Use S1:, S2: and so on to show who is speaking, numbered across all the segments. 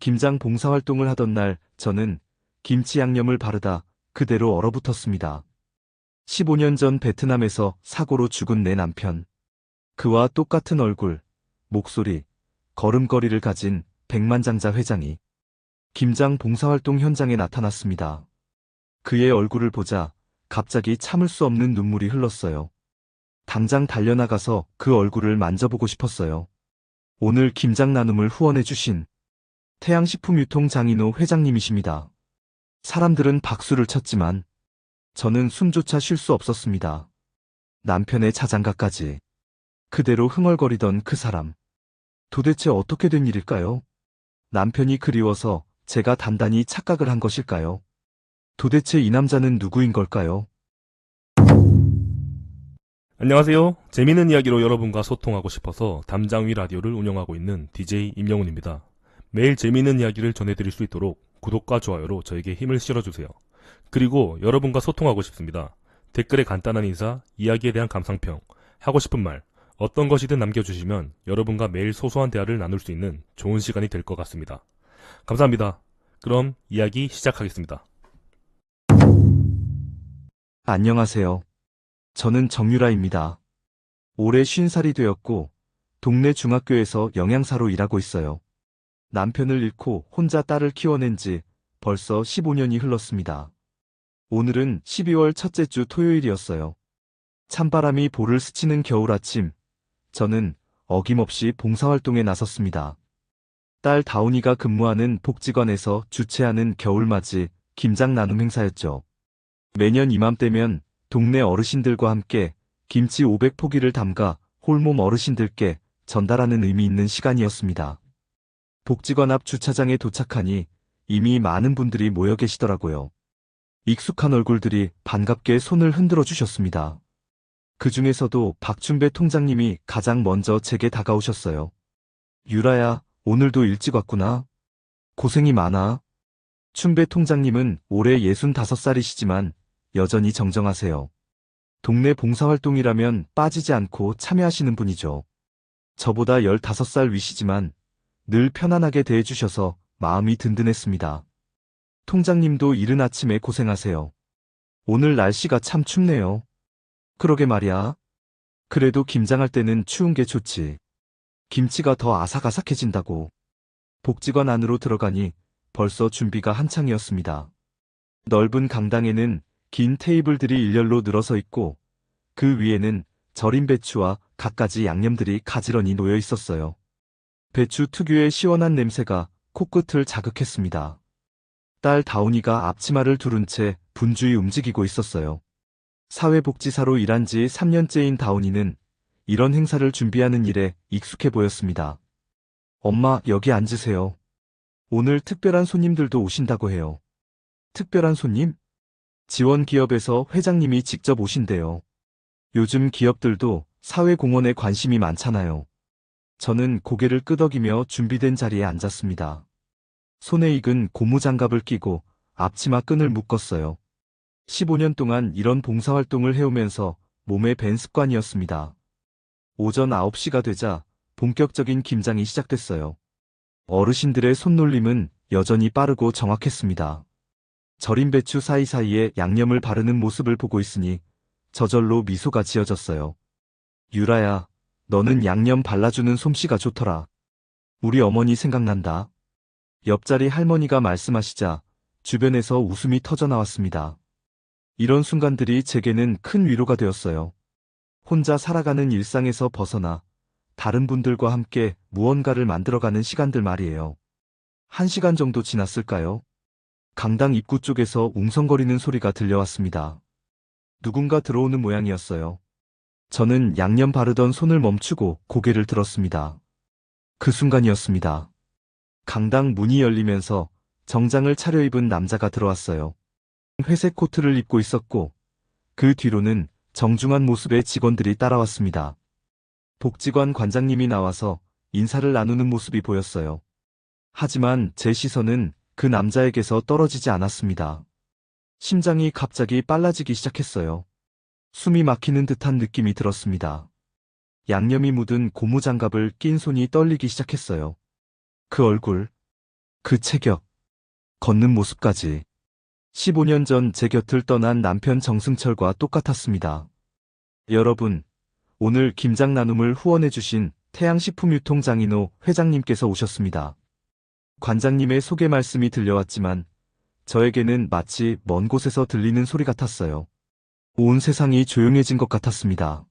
S1: 김장 봉사활동을 하던 날 저는 김치 양념을 바르다 그대로 얼어붙었습니다. 15년 전 베트남에서 사고로 죽은 내 남편. 그와 똑같은 얼굴, 목소리, 걸음걸이를 가진 백만장자 회장이 김장 봉사활동 현장에 나타났습니다. 그의 얼굴을 보자 갑자기 참을 수 없는 눈물이 흘렀어요. 당장 달려나가서 그 얼굴을 만져보고 싶었어요. 오늘 김장 나눔을 후원해주신 태양식품유통 장인호 회장님이십니다. 사람들은 박수를 쳤지만 저는 숨조차 쉴 수 없었습니다. 남편의 자장가까지. 그대로 흥얼거리던 그 사람. 도대체 어떻게 된 일일까요? 남편이 그리워서 제가 단단히 착각을 한 것일까요? 도대체 이 남자는 누구인 걸까요?
S2: 안녕하세요. 재미있는 이야기로 여러분과 소통하고 싶어서 담장위 라디오를 운영하고 있는 DJ 임영훈입니다. 매일 재미있는 이야기를 전해드릴 수 있도록 구독과 좋아요로 저에게 힘을 실어주세요. 그리고 여러분과 소통하고 싶습니다. 댓글에 간단한 인사, 이야기에 대한 감상평, 하고 싶은 말, 어떤 것이든 남겨주시면 여러분과 매일 소소한 대화를 나눌 수 있는 좋은 시간이 될 것 같습니다. 감사합니다. 그럼 이야기 시작하겠습니다.
S1: 안녕하세요. 저는 정유라입니다. 올해 50살이 되었고 동네 중학교에서 영양사로 일하고 있어요. 남편을 잃고 혼자 딸을 키워낸 지 벌써 15년이 흘렀습니다. 오늘은 12월 첫째 주 토요일이었어요. 찬바람이 볼을 스치는 겨울 아침, 저는 어김없이 봉사활동에 나섰습니다. 딸 다운이가 근무하는 복지관에서 주최하는 겨울맞이 김장 나눔 행사였죠. 매년 이맘때면 동네 어르신들과 함께 김치 500포기를 담가 홀몸 어르신들께 전달하는 의미 있는 시간이었습니다. 복지관 앞 주차장에 도착하니 이미 많은 분들이 모여 계시더라고요. 익숙한 얼굴들이 반갑게 손을 흔들어 주셨습니다. 그 중에서도 박춘배 통장님이 가장 먼저 제게 다가오셨어요. 유라야, 오늘도 일찍 왔구나. 고생이 많아. 춘배 통장님은 올해 65살이시지만 여전히 정정하세요. 동네 봉사활동이라면 빠지지 않고 참여하시는 분이죠. 저보다 15살 위시지만 늘 편안하게 대해주셔서 마음이 든든했습니다. 통장님도 이른 아침에 고생하세요. 오늘 날씨가 참 춥네요. 그러게 말이야. 그래도 김장할 때는 추운 게 좋지. 김치가 더 아삭아삭해진다고. 복지관 안으로 들어가니 벌써 준비가 한창이었습니다. 넓은 강당에는 긴 테이블들이 일렬로 늘어서 있고 그 위에는 절인 배추와 갖가지 양념들이 가지런히 놓여 있었어요. 배추 특유의 시원한 냄새가 코끝을 자극했습니다. 딸 다운이가 앞치마를 두른 채 분주히 움직이고 있었어요. 사회복지사로 일한 지 3년째인 다운이는 이런 행사를 준비하는 일에 익숙해 보였습니다. 엄마, 여기 앉으세요. 오늘 특별한 손님들도 오신다고 해요. 특별한 손님? 지원 기업에서 회장님이 직접 오신대요. 요즘 기업들도 사회공헌에 관심이 많잖아요. 저는 고개를 끄덕이며 준비된 자리에 앉았습니다. 손에 익은 고무장갑을 끼고 앞치마 끈을 묶었어요. 15년 동안 이런 봉사활동을 해오면서 몸에 밴 습관이었습니다. 오전 9시가 되자 본격적인 김장이 시작됐어요. 어르신들의 손놀림은 여전히 빠르고 정확했습니다. 절인 배추 사이사이에 양념을 바르는 모습을 보고 있으니 저절로 미소가 지어졌어요. 유라야, 너는 양념 발라주는 솜씨가 좋더라. 우리 어머니 생각난다. 옆자리 할머니가 말씀하시자 주변에서 웃음이 터져나왔습니다. 이런 순간들이 제게는 큰 위로가 되었어요. 혼자 살아가는 일상에서 벗어나 다른 분들과 함께 무언가를 만들어가는 시간들 말이에요. 1시간 정도 지났을까요? 강당 입구 쪽에서 웅성거리는 소리가 들려왔습니다. 누군가 들어오는 모양이었어요. 저는 양념 바르던 손을 멈추고 고개를 들었습니다. 그 순간이었습니다. 강당 문이 열리면서 정장을 차려입은 남자가 들어왔어요. 회색 코트를 입고 있었고 그 뒤로는 정중한 모습의 직원들이 따라왔습니다. 복지관 관장님이 나와서 인사를 나누는 모습이 보였어요. 하지만 제 시선은 그 남자에게서 떨어지지 않았습니다. 심장이 갑자기 빨라지기 시작했어요. 숨이 막히는 듯한 느낌이 들었습니다. 양념이 묻은 고무장갑을 낀 손이 떨리기 시작했어요. 그 얼굴, 그 체격, 걷는 모습까지 15년 전 제 곁을 떠난 남편 정승철과 똑같았습니다. 여러분, 오늘 김장 나눔을 후원해주신 태양식품유통장인호 회장님께서 오셨습니다. 관장님의 소개 말씀이 들려왔지만 저에게는 마치 먼 곳에서 들리는 소리 같았어요. 온 세상이 조용해진 것 같았습니다.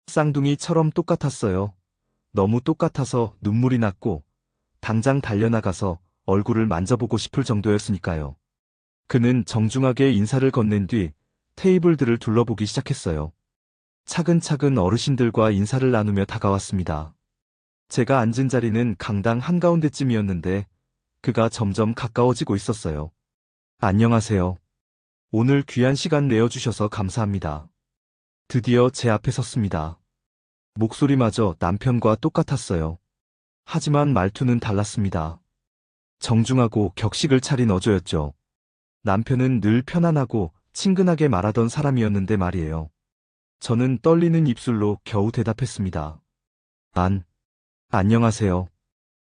S1: 쌍둥이처럼 똑같았어요. 너무 똑같아서 눈물이 났고 당장 달려나가서 얼굴을 만져보고 싶을 정도였으니까요. 그는 정중하게 인사를 건넨 뒤 테이블들을 둘러보기 시작했어요. 차근차근 어르신들과 인사를 나누며 다가왔습니다. 제가 앉은 자리는 강당 한가운데쯤이었는데 그가 점점 가까워지고 있었어요. 안녕하세요. 오늘 귀한 시간 내어주셔서 감사합니다. 드디어 제 앞에 섰습니다. 목소리마저 남편과 똑같았어요. 하지만 말투는 달랐습니다. 정중하고 격식을 차린 어조였죠. 남편은 늘 편안하고 친근하게 말하던 사람이었는데 말이에요. 저는 떨리는 입술로 겨우 대답했습니다. 안녕하세요.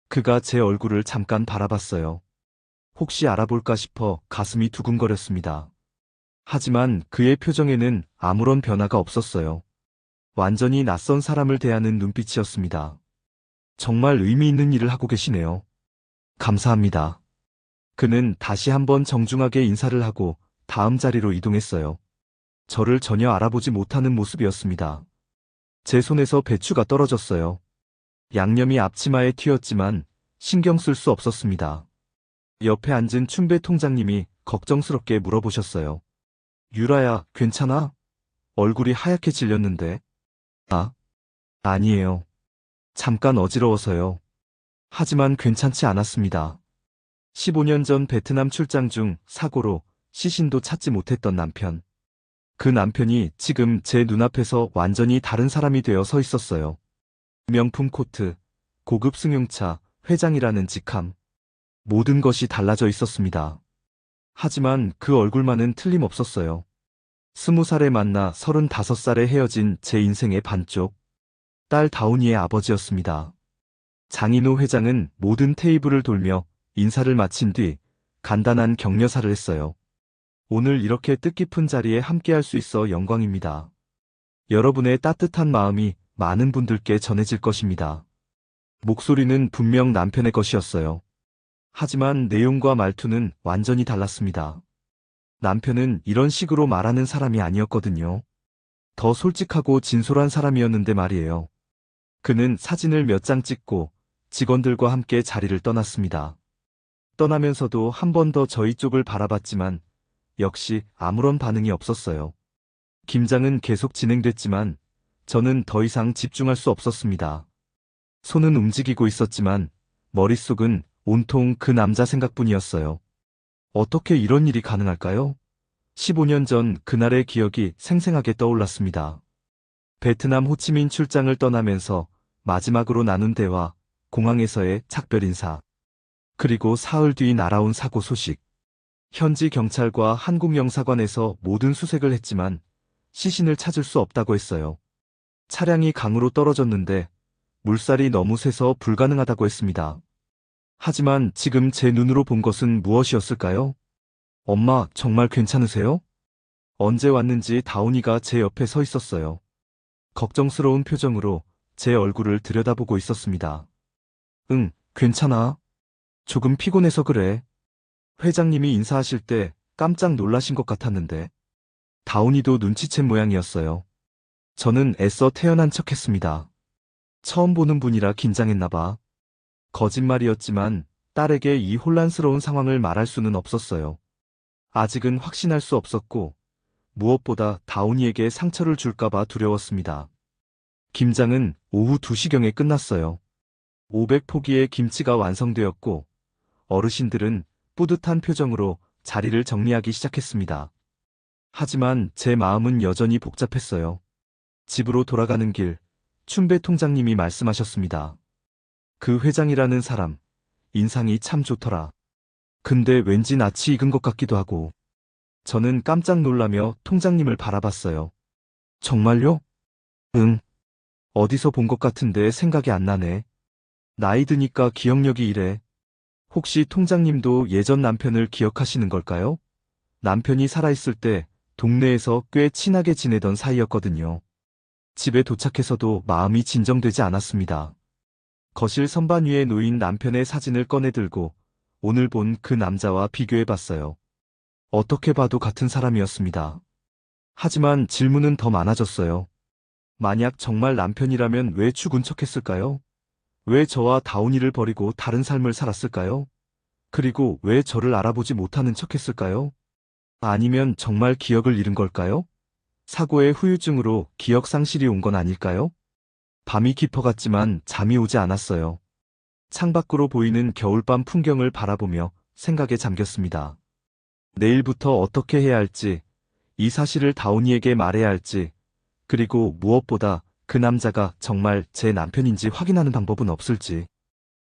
S1: 그가 제 얼굴을 잠깐 바라봤어요. 혹시 알아볼까 싶어 가슴이 두근거렸습니다. 하지만 그의 표정에는 아무런 변화가 없었어요. 완전히 낯선 사람을 대하는 눈빛이었습니다. 정말 의미 있는 일을 하고 계시네요. 감사합니다. 그는 다시 한번 정중하게 인사를 하고 다음 자리로 이동했어요. 저를 전혀 알아보지 못하는 모습이었습니다. 제 손에서 배추가 떨어졌어요. 양념이 앞치마에 튀었지만 신경 쓸 수 없었습니다. 옆에 앉은 춘배 통장님이 걱정스럽게 물어보셨어요. 유라야, 괜찮아? 얼굴이 하얗게 질렸는데. 아니에요. 잠깐 어지러워서요. 하지만 괜찮지 않았습니다. 15년 전 베트남 출장 중 사고로 시신도 찾지 못했던 남편. 그 남편이 지금 제 눈앞에서 완전히 다른 사람이 되어 서 있었어요. 명품 코트, 고급 승용차, 회장이라는 직함. 모든 것이 달라져 있었습니다. 하지만 그 얼굴만은 틀림없었어요. 20살에 만나 35살에 헤어진 제 인생의 반쪽. 딸 다운이의 아버지였습니다. 장인호 회장은 모든 테이블을 돌며 인사를 마친 뒤 간단한 격려사를 했어요. 오늘 이렇게 뜻깊은 자리에 함께할 수 있어 영광입니다. 여러분의 따뜻한 마음이 많은 분들께 전해질 것입니다. 목소리는 분명 남편의 것이었어요. 하지만 내용과 말투는 완전히 달랐습니다. 남편은 이런 식으로 말하는 사람이 아니었거든요. 더 솔직하고 진솔한 사람이었는데 말이에요. 그는 사진을 몇 장 찍고 직원들과 함께 자리를 떠났습니다. 떠나면서도 한 번 더 저희 쪽을 바라봤지만 역시 아무런 반응이 없었어요. 김장은 계속 진행됐지만 저는 더 이상 집중할 수 없었습니다. 손은 움직이고 있었지만 머릿속은 온통 그 남자 생각뿐이었어요. 어떻게 이런 일이 가능할까요? 15년 전 그날의 기억이 생생하게 떠올랐습니다. 베트남 호치민 출장을 떠나면서 마지막으로 나눈 대화, 공항에서의 작별 인사, 그리고 사흘 뒤 날아온 사고 소식. 현지 경찰과 한국 영사관에서 모든 수색을 했지만 시신을 찾을 수 없다고 했어요. 차량이 강으로 떨어졌는데 물살이 너무 세서 불가능하다고 했습니다. 하지만 지금 제 눈으로 본 것은 무엇이었을까요? 엄마, 정말 괜찮으세요? 언제 왔는지 다운이가 제 옆에 서 있었어요. 걱정스러운 표정으로 제 얼굴을 들여다보고 있었습니다. 응, 괜찮아. 조금 피곤해서 그래. 회장님이 인사하실 때 깜짝 놀라신 것 같았는데. 다운이도 눈치챈 모양이었어요. 저는 애써 태연한 척했습니다. 처음 보는 분이라 긴장했나 봐. 거짓말이었지만 딸에게 이 혼란스러운 상황을 말할 수는 없었어요. 아직은 확신할 수 없었고 무엇보다 다운이에게 상처를 줄까봐 두려웠습니다. 김장은 오후 2시경에 끝났어요. 500포기의 김치가 완성되었고 어르신들은 뿌듯한 표정으로 자리를 정리하기 시작했습니다. 하지만 제 마음은 여전히 복잡했어요. 집으로 돌아가는 길, 춘배 통장님이 말씀하셨습니다. 그 회장이라는 사람, 인상이 참 좋더라. 근데 왠지 낯이 익은 것 같기도 하고. 저는 깜짝 놀라며 통장님을 바라봤어요. 정말요? 응. 어디서 본 것 같은데 생각이 안 나네. 나이 드니까 기억력이 이래. 혹시 통장님도 예전 남편을 기억하시는 걸까요? 남편이 살아있을 때 동네에서 꽤 친하게 지내던 사이였거든요. 집에 도착해서도 마음이 진정되지 않았습니다. 거실 선반 위에 놓인 남편의 사진을 꺼내 들고 오늘 본 그 남자와 비교해 봤어요. 어떻게 봐도 같은 사람이었습니다. 하지만 질문은 더 많아졌어요. 만약 정말 남편이라면 왜 죽은 척했을까요? 왜 저와 다운이를 버리고 다른 삶을 살았을까요? 그리고 왜 저를 알아보지 못하는 척했을까요? 아니면 정말 기억을 잃은 걸까요? 사고의 후유증으로 기억 상실이 온 건 아닐까요? 밤이 깊어갔지만 잠이 오지 않았어요. 창밖으로 보이는 겨울밤 풍경을 바라보며 생각에 잠겼습니다. 내일부터 어떻게 해야 할지, 이 사실을 다운이에게 말해야 할지, 그리고 무엇보다 그 남자가 정말 제 남편인지 확인하는 방법은 없을지.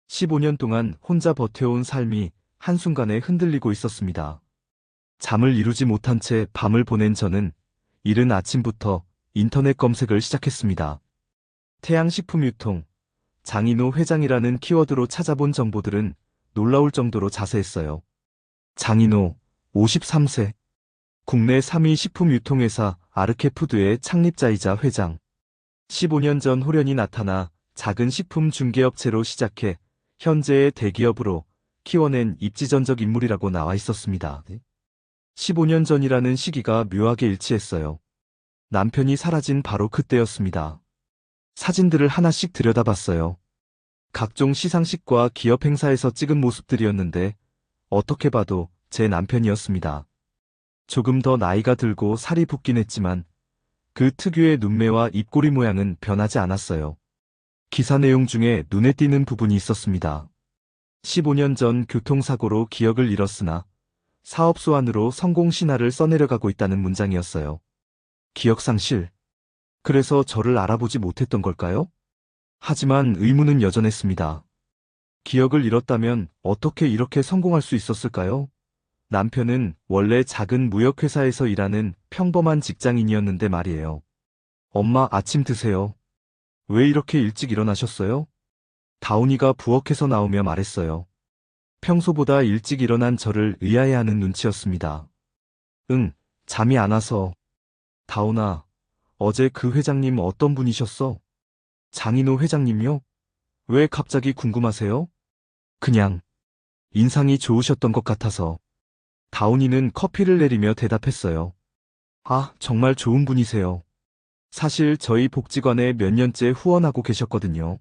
S1: 15년 동안 혼자 버텨온 삶이 한순간에 흔들리고 있었습니다. 잠을 이루지 못한 채 밤을 보낸 저는 이른 아침부터 인터넷 검색을 시작했습니다. 태양식품유통, 장인호 회장이라는 키워드로 찾아본 정보들은 놀라울 정도로 자세했어요. 장인호, 53세. 국내 3위 식품유통회사 아르케푸드의 창립자이자 회장. 15년 전 홀연히 나타나 작은 식품 중개업체로 시작해 현재의 대기업으로 키워낸 입지전적 인물이라고 나와 있었습니다. 15년 전이라는 시기가 묘하게 일치했어요. 남편이 사라진 바로 그때였습니다. 사진들을 하나씩 들여다봤어요. 각종 시상식과 기업 행사에서 찍은 모습들이었는데 어떻게 봐도 제 남편이었습니다. 조금 더 나이가 들고 살이 붓긴 했지만 그 특유의 눈매와 입꼬리 모양은 변하지 않았어요. 기사 내용 중에 눈에 띄는 부분이 있었습니다. 15년 전 교통사고로 기억을 잃었으나 사업 소환으로 성공 신화를 써내려가고 있다는 문장이었어요. 기억상실. 그래서 저를 알아보지 못했던 걸까요? 하지만 의문은 여전했습니다. 기억을 잃었다면 어떻게 이렇게 성공할 수 있었을까요? 남편은 원래 작은 무역회사에서 일하는 평범한 직장인이었는데 말이에요. 엄마 아침 드세요. 왜 이렇게 일찍 일어나셨어요? 다운이가 부엌에서 나오며 말했어요. 평소보다 일찍 일어난 저를 의아해하는 눈치였습니다. 응, 잠이 안 와서. 다운아, 어제 그 회장님 어떤 분이셨어? 장인호 회장님요? 왜 갑자기 궁금하세요? 그냥 인상이 좋으셨던 것 같아서. 다운이는 커피를 내리며 대답했어요. 아, 정말 좋은 분이세요. 사실 저희 복지관에 몇 년째 후원하고 계셨거든요.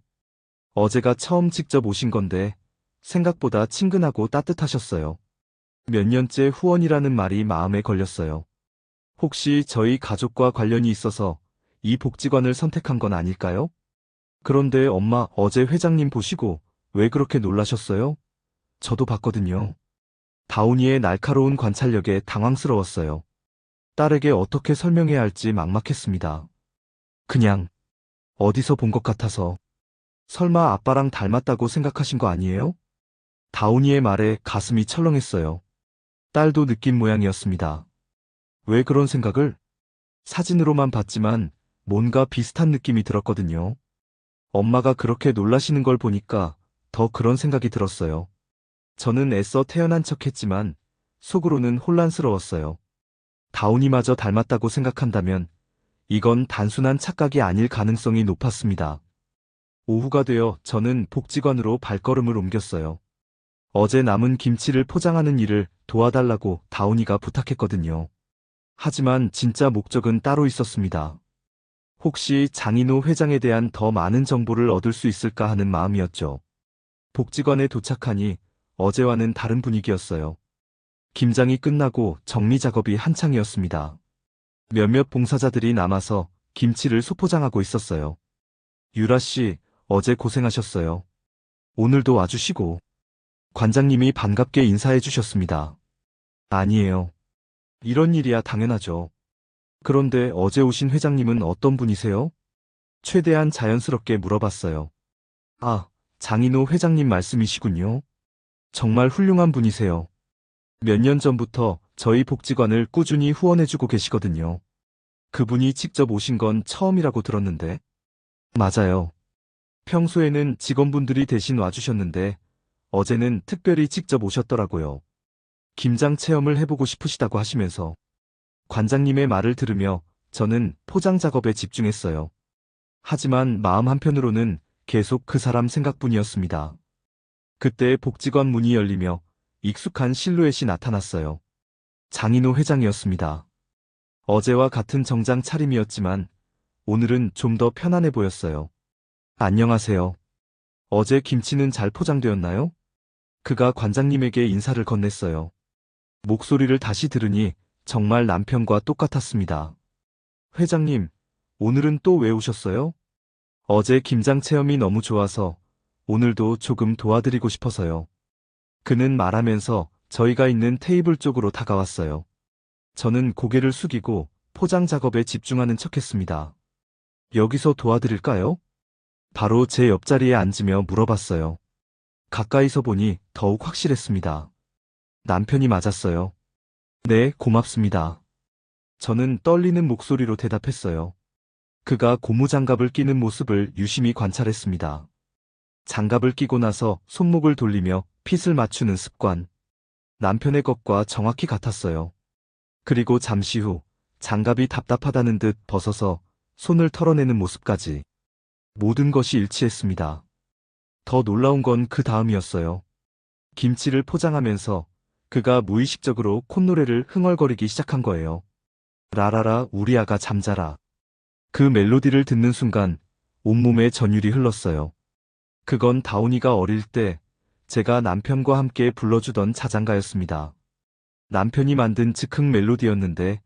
S1: 어제가 처음 직접 오신 건데 생각보다 친근하고 따뜻하셨어요. 몇 년째 후원이라는 말이 마음에 걸렸어요. 혹시 저희 가족과 관련이 있어서 이 복지관을 선택한 건 아닐까요? 그런데 엄마 어제 회장님 보시고 왜 그렇게 놀라셨어요? 저도 봤거든요. 다운이의 날카로운 관찰력에 당황스러웠어요. 딸에게 어떻게 설명해야 할지 막막했습니다. 그냥 어디서 본 것 같아서. 설마 아빠랑 닮았다고 생각하신 거 아니에요? 다운이의 말에 가슴이 철렁했어요. 딸도 느낀 모양이었습니다. 왜 그런 생각을? 사진으로만 봤지만 뭔가 비슷한 느낌이 들었거든요. 엄마가 그렇게 놀라시는 걸 보니까 더 그런 생각이 들었어요. 저는 애써 태연한 척했지만 속으로는 혼란스러웠어요. 다운이마저 닮았다고 생각한다면 이건 단순한 착각이 아닐 가능성이 높았습니다. 오후가 되어 저는 복지관으로 발걸음을 옮겼어요. 어제 남은 김치를 포장하는 일을 도와달라고 다운이가 부탁했거든요. 하지만 진짜 목적은 따로 있었습니다. 혹시 장인호 회장에 대한 더 많은 정보를 얻을 수 있을까 하는 마음이었죠. 복지관에 도착하니 어제와는 다른 분위기였어요. 김장이 끝나고 정리 작업이 한창이었습니다. 몇몇 봉사자들이 남아서 김치를 소포장하고 있었어요. 유라 씨, 어제 고생하셨어요. 오늘도 와주시고. 관장님이 반갑게 인사해 주셨습니다. 아니에요. 이런 일이야 당연하죠. 그런데 어제 오신 회장님은 어떤 분이세요? 최대한 자연스럽게 물어봤어요. 아, 장인호 회장님 말씀이시군요. 정말 훌륭한 분이세요. 몇 년 전부터 저희 복지관을 꾸준히 후원해주고 계시거든요. 그분이 직접 오신 건 처음이라고 들었는데. 맞아요. 평소에는 직원분들이 대신 와주셨는데 어제는 특별히 직접 오셨더라고요. 김장 체험을 해보고 싶으시다고 하시면서 관장님의 말을 들으며 저는 포장 작업에 집중했어요. 하지만 마음 한편으로는 계속 그 사람 생각뿐이었습니다. 그때 복지관 문이 열리며 익숙한 실루엣이 나타났어요. 장인호 회장이었습니다. 어제와 같은 정장 차림이었지만 오늘은 좀 더 편안해 보였어요. 안녕하세요. 어제 김치는 잘 포장되었나요? 그가 관장님에게 인사를 건넸어요. 목소리를 다시 들으니 정말 남편과 똑같았습니다. 회장님, 오늘은 또 왜 오셨어요? 어제 김장 체험이 너무 좋아서 오늘도 조금 도와드리고 싶어서요. 그는 말하면서 저희가 있는 테이블 쪽으로 다가왔어요. 저는 고개를 숙이고 포장 작업에 집중하는 척했습니다. 여기서 도와드릴까요? 바로 제 옆자리에 앉으며 물어봤어요. 가까이서 보니 더욱 확실했습니다. 남편이 맞았어요. 네, 고맙습니다. 저는 떨리는 목소리로 대답했어요. 그가 고무장갑을 끼는 모습을 유심히 관찰했습니다. 장갑을 끼고 나서 손목을 돌리며 핏을 맞추는 습관. 남편의 것과 정확히 같았어요. 그리고 잠시 후 장갑이 답답하다는 듯 벗어서 손을 털어내는 모습까지. 모든 것이 일치했습니다. 더 놀라운 건 그 다음이었어요. 김치를 포장하면서 그가 무의식적으로 콧노래를 흥얼거리기 시작한 거예요. 라라라 우리 아가 잠자라. 그 멜로디를 듣는 순간 온몸에 전율이 흘렀어요. 그건 다운이가 어릴 때 제가 남편과 함께 불러주던 자장가였습니다. 남편이 만든 즉흥 멜로디였는데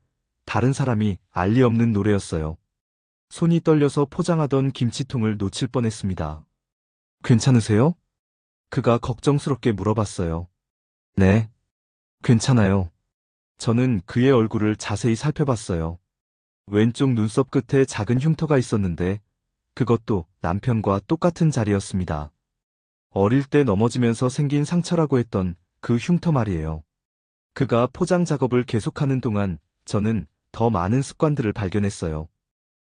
S1: 다른 사람이 알 리 없는 노래였어요. 손이 떨려서 포장하던 김치통을 놓칠 뻔했습니다. 괜찮으세요? 그가 걱정스럽게 물어봤어요. 네, 괜찮아요. 저는 그의 얼굴을 자세히 살펴봤어요. 왼쪽 눈썹 끝에 작은 흉터가 있었는데 그것도 남편과 똑같은 자리였습니다. 어릴 때 넘어지면서 생긴 상처라고 했던 그 흉터 말이에요. 그가 포장 작업을 계속하는 동안 저는 더 많은 습관들을 발견했어요.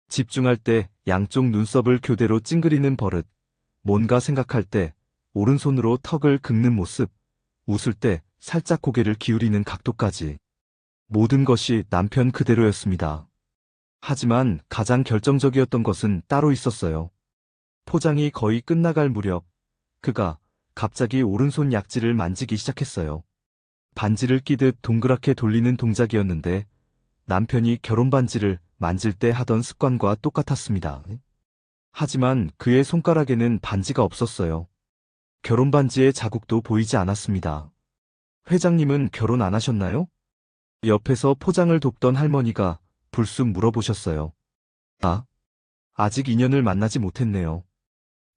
S1: 집중할 때 양쪽 눈썹을 교대로 찡그리는 버릇, 뭔가 생각할 때 오른손으로 턱을 긁는 모습, 웃을 때 살짝 고개를 기울이는 각도까지. 모든 것이 남편 그대로였습니다. 하지만 가장 결정적이었던 것은 따로 있었어요. 포장이 거의 끝나갈 무렵, 그가 갑자기 오른손 약지를 만지기 시작했어요. 반지를 끼듯 동그랗게 돌리는 동작이었는데 남편이 결혼 반지를 만질 때 하던 습관과 똑같았습니다. 하지만 그의 손가락에는 반지가 없었어요. 결혼 반지의 자국도 보이지 않았습니다. 회장님은 결혼 안 하셨나요? 옆에서 포장을 돕던 할머니가 불쑥 물어보셨어요. 아, 아직 인연을 만나지 못했네요.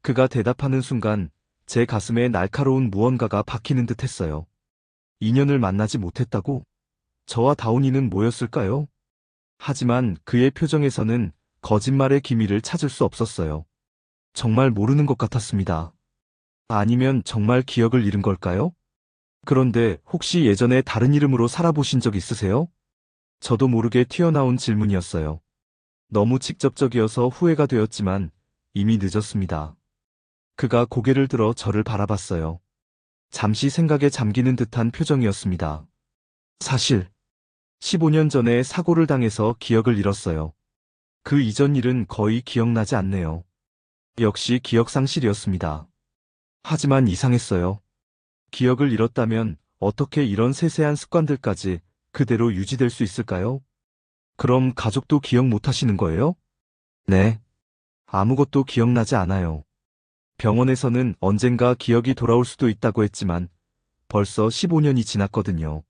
S1: 그가 대답하는 순간 제 가슴에 날카로운 무언가가 박히는 듯 했어요. 인연을 만나지 못했다고? 저와 다운이는 뭐였을까요? 하지만 그의 표정에서는 거짓말의 기미를 찾을 수 없었어요. 정말 모르는 것 같았습니다. 아니면 정말 기억을 잃은 걸까요? 그런데 혹시 예전에 다른 이름으로 살아보신 적 있으세요? 저도 모르게 튀어나온 질문이었어요. 너무 직접적이어서 후회가 되었지만 이미 늦었습니다. 그가 고개를 들어 저를 바라봤어요. 잠시 생각에 잠기는 듯한 표정이었습니다. 사실 15년 전에 사고를 당해서 기억을 잃었어요. 그 이전 일은 거의 기억나지 않네요. 역시 기억상실이었습니다. 하지만 이상했어요. 기억을 잃었다면 어떻게 이런 세세한 습관들까지 그대로 유지될 수 있을까요? 그럼 가족도 기억 못 하시는 거예요? 네. 아무것도 기억나지 않아요. 병원에서는 언젠가 기억이 돌아올 수도 있다고 했지만 벌써 15년이 지났거든요.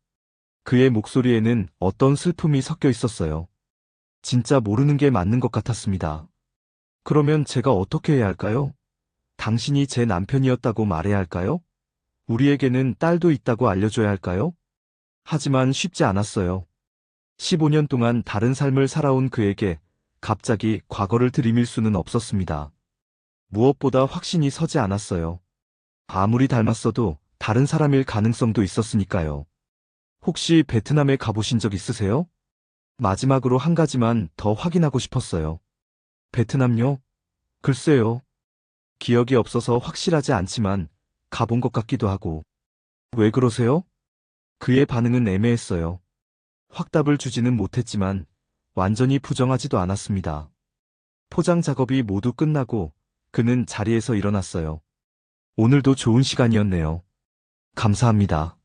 S1: 그의 목소리에는 어떤 슬픔이 섞여 있었어요. 진짜 모르는 게 맞는 것 같았습니다. 그러면 제가 어떻게 해야 할까요? 당신이 제 남편이었다고 말해야 할까요? 우리에게는 딸도 있다고 알려줘야 할까요? 하지만 쉽지 않았어요. 15년 동안 다른 삶을 살아온 그에게 갑자기 과거를 들이밀 수는 없었습니다. 무엇보다 확신이 서지 않았어요. 아무리 닮았어도 다른 사람일 가능성도 있었으니까요. 혹시 베트남에 가보신 적 있으세요? 마지막으로 한 가지만 더 확인하고 싶었어요. 베트남요? 글쎄요. 기억이 없어서 확실하지 않지만 가본 것 같기도 하고. 왜 그러세요? 그의 반응은 애매했어요. 확답을 주지는 못했지만 완전히 부정하지도 않았습니다. 포장 작업이 모두 끝나고 그는 자리에서 일어났어요. 오늘도 좋은 시간이었네요. 감사합니다.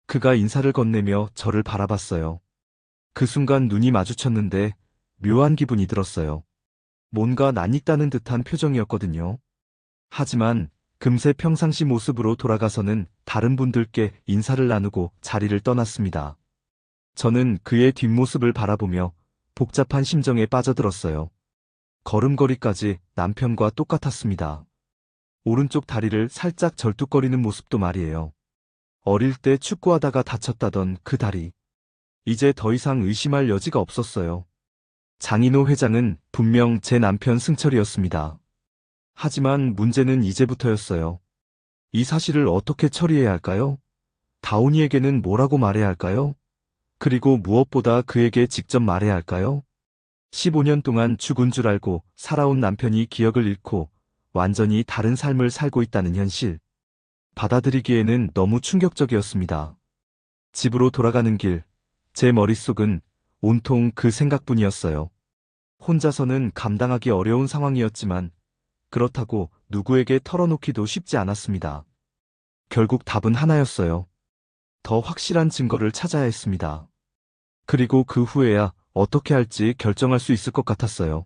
S1: 그가 인사를 건네며 저를 바라봤어요. 그 순간 눈이 마주쳤는데 묘한 기분이 들었어요. 뭔가 낯익다는 듯한 표정이었거든요. 하지만 금세 평상시 모습으로 돌아가서는 다른 분들께 인사를 나누고 자리를 떠났습니다. 저는 그의 뒷모습을 바라보며 복잡한 심정에 빠져들었어요. 걸음걸이까지 남편과 똑같았습니다. 오른쪽 다리를 살짝 절뚝거리는 모습도 말이에요. 어릴 때 축구하다가 다쳤다던 그 다리. 이제 더 이상 의심할 여지가 없었어요. 장인호 회장은 분명 제 남편 승철이었습니다. 하지만 문제는 이제부터였어요. 이 사실을 어떻게 처리해야 할까요? 다온이에게는 뭐라고 말해야 할까요? 그리고 무엇보다 그에게 직접 말해야 할까요? 15년 동안 죽은 줄 알고 살아온 남편이 기억을 잃고 완전히 다른 삶을 살고 있다는 현실. 받아들이기에는 너무 충격적이었습니다. 집으로 돌아가는 길, 제 머릿속은 온통 그 생각뿐이었어요. 혼자서는 감당하기 어려운 상황이었지만 그렇다고 누구에게 털어놓기도 쉽지 않았습니다. 결국 답은 하나였어요. 더 확실한 증거를 찾아야 했습니다. 그리고 그 후에야 어떻게 할지 결정할 수 있을 것 같았어요.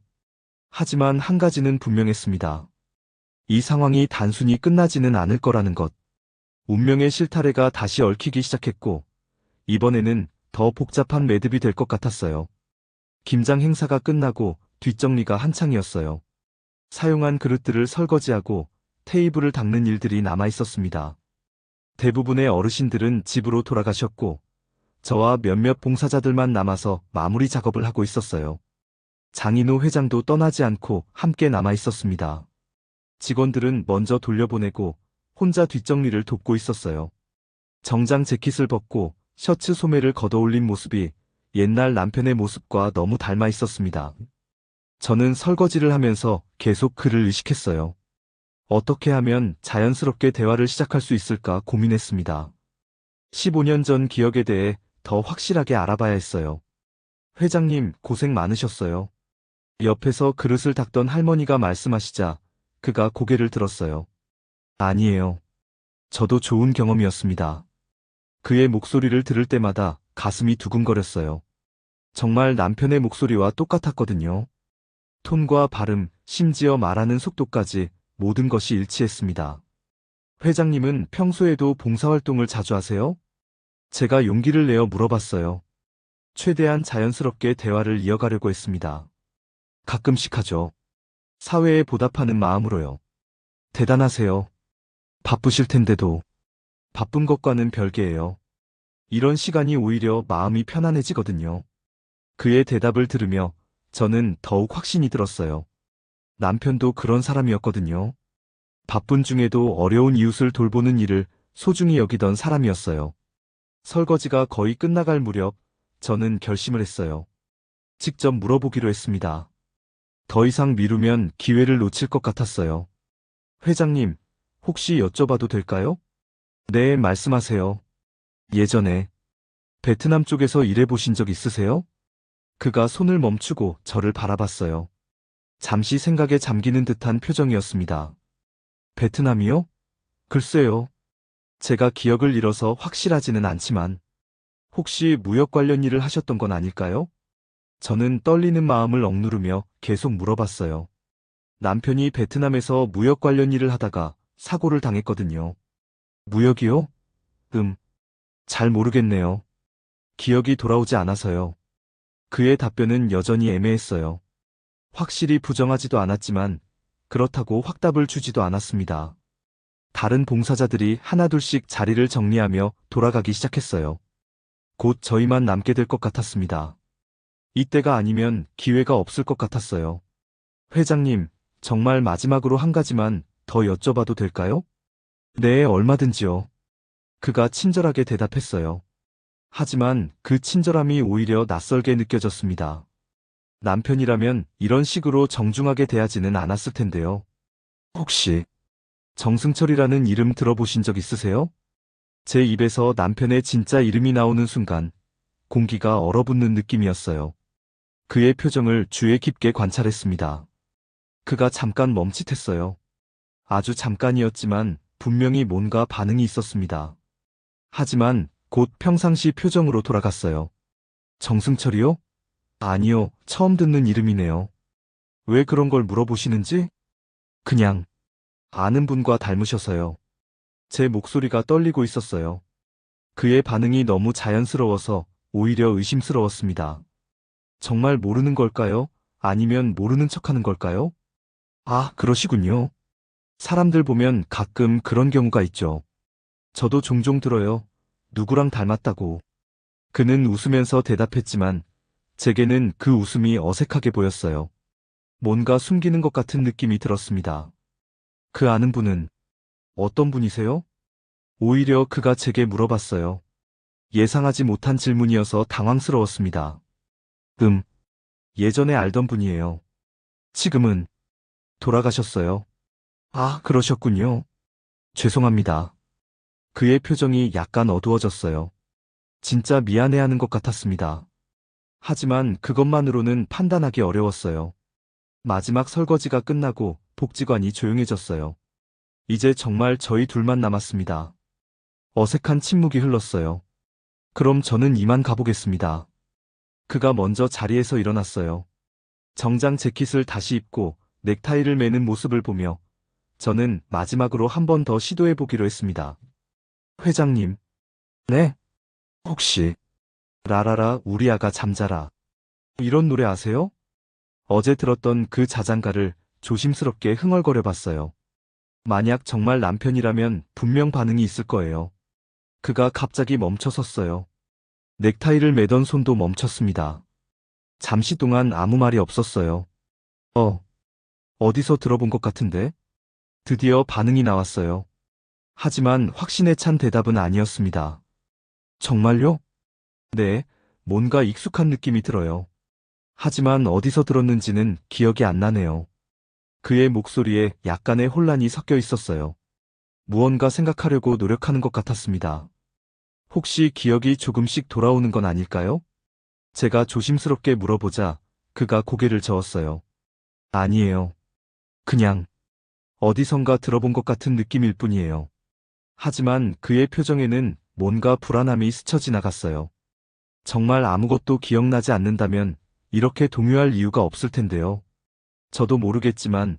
S1: 하지만 한 가지는 분명했습니다. 이 상황이 단순히 끝나지는 않을 거라는 것. 운명의 실타래가 다시 얽히기 시작했고, 이번에는 더 복잡한 매듭이 될 것 같았어요. 김장 행사가 끝나고 뒷정리가 한창이었어요. 사용한 그릇들을 설거지하고 테이블을 닦는 일들이 남아 있었습니다. 대부분의 어르신들은 집으로 돌아가셨고, 저와 몇몇 봉사자들만 남아서 마무리 작업을 하고 있었어요. 장인호 회장도 떠나지 않고 함께 남아 있었습니다. 직원들은 먼저 돌려보내고 혼자 뒷정리를 돕고 있었어요. 정장 재킷을 벗고 셔츠 소매를 걷어올린 모습이 옛날 남편의 모습과 너무 닮아 있었습니다. 저는 설거지를 하면서 계속 그를 의식했어요. 어떻게 하면 자연스럽게 대화를 시작할 수 있을까 고민했습니다. 15년 전 기억에 대해 더 확실하게 알아봐야 했어요. 회장님, 고생 많으셨어요. 옆에서 그릇을 닦던 할머니가 말씀하시자 그가 고개를 들었어요. 아니에요. 저도 좋은 경험이었습니다. 그의 목소리를 들을 때마다 가슴이 두근거렸어요. 정말 남편의 목소리와 똑같았거든요. 톤과 발음, 심지어 말하는 속도까지 모든 것이 일치했습니다. 회장님은 평소에도 봉사활동을 자주 하세요? 제가 용기를 내어 물어봤어요. 최대한 자연스럽게 대화를 이어가려고 했습니다. 가끔씩 하죠. 사회에 보답하는 마음으로요. 대단하세요. 바쁘실 텐데도. 바쁜 것과는 별개예요. 이런 시간이 오히려 마음이 편안해지거든요. 그의 대답을 들으며 저는 더욱 확신이 들었어요. 남편도 그런 사람이었거든요. 바쁜 중에도 어려운 이웃을 돌보는 일을 소중히 여기던 사람이었어요. 설거지가 거의 끝나갈 무렵 저는 결심을 했어요. 직접 물어보기로 했습니다. 더 이상 미루면 기회를 놓칠 것 같았어요. 회장님, 혹시 여쭤봐도 될까요? 네, 말씀하세요. 예전에 베트남 쪽에서 일해보신 적 있으세요? 그가 손을 멈추고 저를 바라봤어요. 잠시 생각에 잠기는 듯한 표정이었습니다. 베트남이요? 글쎄요. 제가 기억을 잃어서 확실하지는 않지만 혹시 무역 관련 일을 하셨던 건 아닐까요? 저는 떨리는 마음을 억누르며 계속 물어봤어요. 남편이 베트남에서 무역 관련 일을 하다가 사고를 당했거든요. 무역이요? 잘 모르겠네요. 기억이 돌아오지 않아서요. 그의 답변은 여전히 애매했어요. 확실히 부정하지도 않았지만 그렇다고 확답을 주지도 않았습니다. 다른 봉사자들이 하나둘씩 자리를 정리하며 돌아가기 시작했어요. 곧 저희만 남게 될 것 같았습니다. 이때가 아니면 기회가 없을 것 같았어요. 회장님, 정말 마지막으로 한 가지만 더 여쭤봐도 될까요? 네, 얼마든지요. 그가 친절하게 대답했어요. 하지만 그 친절함이 오히려 낯설게 느껴졌습니다. 남편이라면 이런 식으로 정중하게 대하지는 않았을 텐데요. 혹시 정승철이라는 이름 들어보신 적 있으세요? 제 입에서 남편의 진짜 이름이 나오는 순간 공기가 얼어붙는 느낌이었어요. 그의 표정을 주의 깊게 관찰했습니다. 그가 잠깐 멈칫했어요. 아주 잠깐이었지만 분명히 뭔가 반응이 있었습니다. 하지만 곧 평상시 표정으로 돌아갔어요. 정승철이요? 아니요, 처음 듣는 이름이네요. 왜 그런 걸 물어보시는지? 그냥 아는 분과 닮으셔서요. 제 목소리가 떨리고 있었어요. 그의 반응이 너무 자연스러워서 오히려 의심스러웠습니다. 정말 모르는 걸까요? 아니면 모르는 척하는 걸까요? 아, 그러시군요. 사람들 보면 가끔 그런 경우가 있죠. 저도 종종 들어요. 누구랑 닮았다고. 그는 웃으면서 대답했지만 제게는 그 웃음이 어색하게 보였어요. 뭔가 숨기는 것 같은 느낌이 들었습니다. 그 아는 분은 어떤 분이세요? 오히려 그가 제게 물어봤어요. 예상하지 못한 질문이어서 당황스러웠습니다. 예전에 알던 분이에요. 지금은 돌아가셨어요. 아, 그러셨군요. 죄송합니다. 그의 표정이 약간 어두워졌어요. 진짜 미안해하는 것 같았습니다. 하지만 그것만으로는 판단하기 어려웠어요. 마지막 설거지가 끝나고 복지관이 조용해졌어요. 이제 정말 저희 둘만 남았습니다. 어색한 침묵이 흘렀어요. 그럼 저는 이만 가보겠습니다. 그가 먼저 자리에서 일어났어요. 정장 재킷을 다시 입고 넥타이를 매는 모습을 보며 저는 마지막으로 한 번 더 시도해보기로 했습니다. 회장님. 네? 혹시 라라라 우리 아가 잠자라. 이런 노래 아세요? 어제 들었던 그 자장가를 조심스럽게 흥얼거려 봤어요. 만약 정말 남편이라면 분명 반응이 있을 거예요. 그가 갑자기 멈춰 섰어요. 넥타이를 매던 손도 멈췄습니다. 잠시 동안 아무 말이 없었어요. 어디서 들어본 것 같은데? 드디어 반응이 나왔어요. 하지만 확신에 찬 대답은 아니었습니다. 정말요? 네, 뭔가 익숙한 느낌이 들어요. 하지만 어디서 들었는지는 기억이 안 나네요. 그의 목소리에 약간의 혼란이 섞여 있었어요. 무언가 생각하려고 노력하는 것 같았습니다. 혹시 기억이 조금씩 돌아오는 건 아닐까요? 제가 조심스럽게 물어보자 그가 고개를 저었어요. 아니에요. 그냥 어디선가 들어본 것 같은 느낌일 뿐이에요. 하지만 그의 표정에는 뭔가 불안함이 스쳐 지나갔어요. 정말 아무것도 기억나지 않는다면 이렇게 동요할 이유가 없을 텐데요. 저도 모르겠지만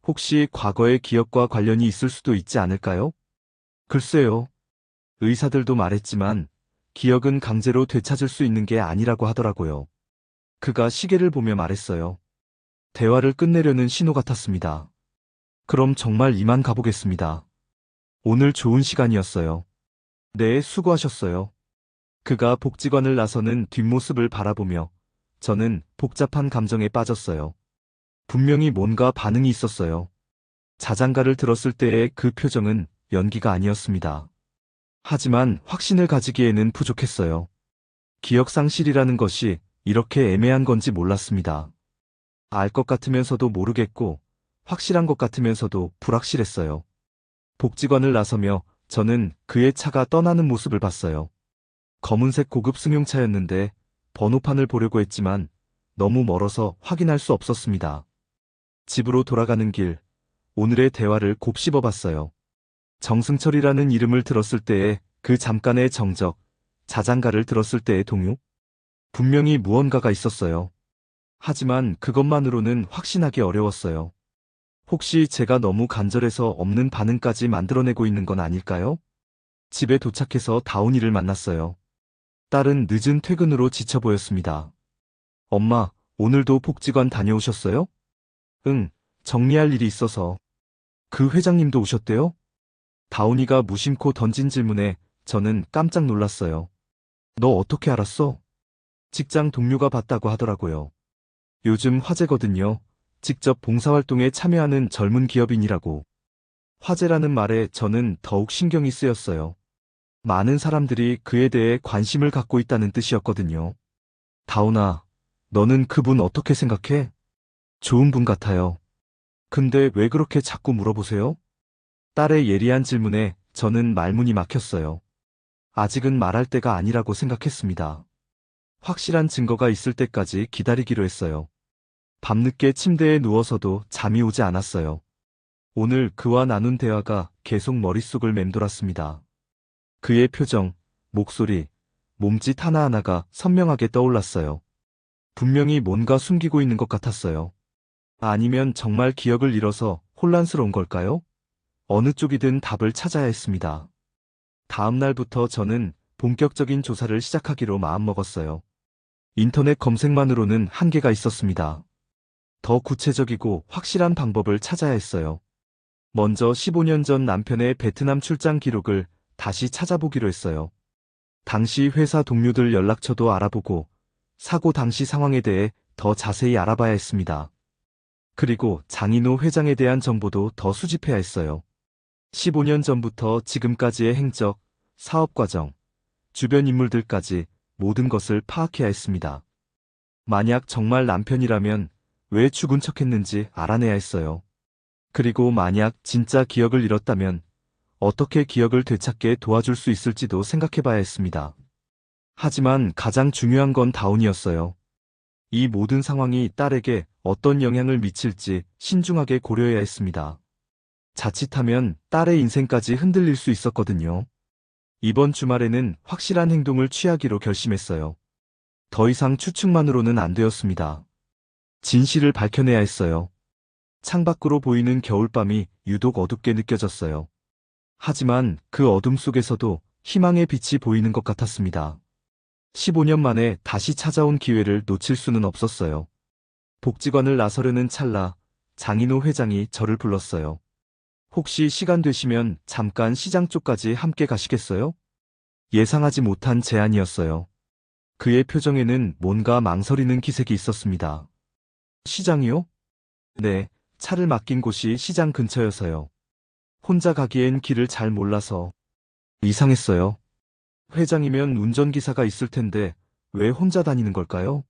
S1: 혹시 과거의 기억과 관련이 있을 수도 있지 않을까요? 글쎄요. 의사들도 말했지만 기억은 강제로 되찾을 수 있는 게 아니라고 하더라고요. 그가 시계를 보며 말했어요. 대화를 끝내려는 신호 같았습니다. 그럼 정말 이만 가보겠습니다. 오늘 좋은 시간이었어요. 네, 수고하셨어요. 그가 복지관을 나서는 뒷모습을 바라보며 저는 복잡한 감정에 빠졌어요. 분명히 뭔가 반응이 있었어요. 자장가를 들었을 때의 그 표정은 연기가 아니었습니다. 하지만 확신을 가지기에는 부족했어요. 기억상실이라는 것이 이렇게 애매한 건지 몰랐습니다. 알 것 같으면서도 모르겠고 확실한 것 같으면서도 불확실했어요. 복지관을 나서며 저는 그의 차가 떠나는 모습을 봤어요. 검은색 고급 승용차였는데 번호판을 보려고 했지만 너무 멀어서 확인할 수 없었습니다. 집으로 돌아가는 길, 오늘의 대화를 곱씹어 봤어요. 정승철이라는 이름을 들었을 때의 그 잠깐의 정적, 자장가를 들었을 때의 동요? 분명히 무언가가 있었어요. 하지만 그것만으로는 확신하기 어려웠어요. 혹시 제가 너무 간절해서 없는 반응까지 만들어내고 있는 건 아닐까요? 집에 도착해서 다운이를 만났어요. 딸은 늦은 퇴근으로 지쳐 보였습니다. 엄마, 오늘도 복지관 다녀오셨어요? 응, 정리할 일이 있어서. 그 회장님도 오셨대요? 다운이가 무심코 던진 질문에 저는 깜짝 놀랐어요. 너 어떻게 알았어? 직장 동료가 봤다고 하더라고요. 요즘 화제거든요. 직접 봉사활동에 참여하는 젊은 기업인이라고. 화제라는 말에 저는 더욱 신경이 쓰였어요. 많은 사람들이 그에 대해 관심을 갖고 있다는 뜻이었거든요. 다운아, 너는 그분 어떻게 생각해? 좋은 분 같아요. 근데 왜 그렇게 자꾸 물어보세요? 딸의 예리한 질문에 저는 말문이 막혔어요. 아직은 말할 때가 아니라고 생각했습니다. 확실한 증거가 있을 때까지 기다리기로 했어요. 밤늦게 침대에 누워서도 잠이 오지 않았어요. 오늘 그와 나눈 대화가 계속 머릿속을 맴돌았습니다. 그의 표정, 목소리, 몸짓 하나하나가 선명하게 떠올랐어요. 분명히 뭔가 숨기고 있는 것 같았어요. 아니면 정말 기억을 잃어서 혼란스러운 걸까요? 어느 쪽이든 답을 찾아야 했습니다. 다음 날부터 저는 본격적인 조사를 시작하기로 마음먹었어요. 인터넷 검색만으로는 한계가 있었습니다. 더 구체적이고 확실한 방법을 찾아야 했어요. 먼저 15년 전 남편의 베트남 출장 기록을 다시 찾아보기로 했어요. 당시 회사 동료들 연락처도 알아보고 사고 당시 상황에 대해 더 자세히 알아봐야 했습니다. 그리고 장인호 회장에 대한 정보도 더 수집해야 했어요. 15년 전부터 지금까지의 행적, 사업 과정, 주변 인물들까지 모든 것을 파악해야 했습니다. 만약 정말 남편이라면 왜 죽은 척했는지 알아내야 했어요. 그리고 만약 진짜 기억을 잃었다면 어떻게 기억을 되찾게 도와줄 수 있을지도 생각해봐야 했습니다. 하지만 가장 중요한 건 다운이었어요. 이 모든 상황이 딸에게 어떤 영향을 미칠지 신중하게 고려해야 했습니다. 자칫하면 딸의 인생까지 흔들릴 수 있었거든요. 이번 주말에는 확실한 행동을 취하기로 결심했어요. 더 이상 추측만으로는 안 되었습니다. 진실을 밝혀내야 했어요. 창밖으로 보이는 겨울밤이 유독 어둡게 느껴졌어요. 하지만 그 어둠 속에서도 희망의 빛이 보이는 것 같았습니다. 15년 만에 다시 찾아온 기회를 놓칠 수는 없었어요. 복지관을 나서려는 찰나 장인호 회장이 저를 불렀어요. 혹시 시간 되시면 잠깐 시장 쪽까지 함께 가시겠어요? 예상하지 못한 제안이었어요. 그의 표정에는 뭔가 망설이는 기색이 있었습니다. 시장이요? 네, 차를 맡긴 곳이 시장 근처여서요. 혼자 가기엔 길을 잘 몰라서. 이상했어요. 회장이면 운전기사가 있을 텐데 왜 혼자 다니는 걸까요?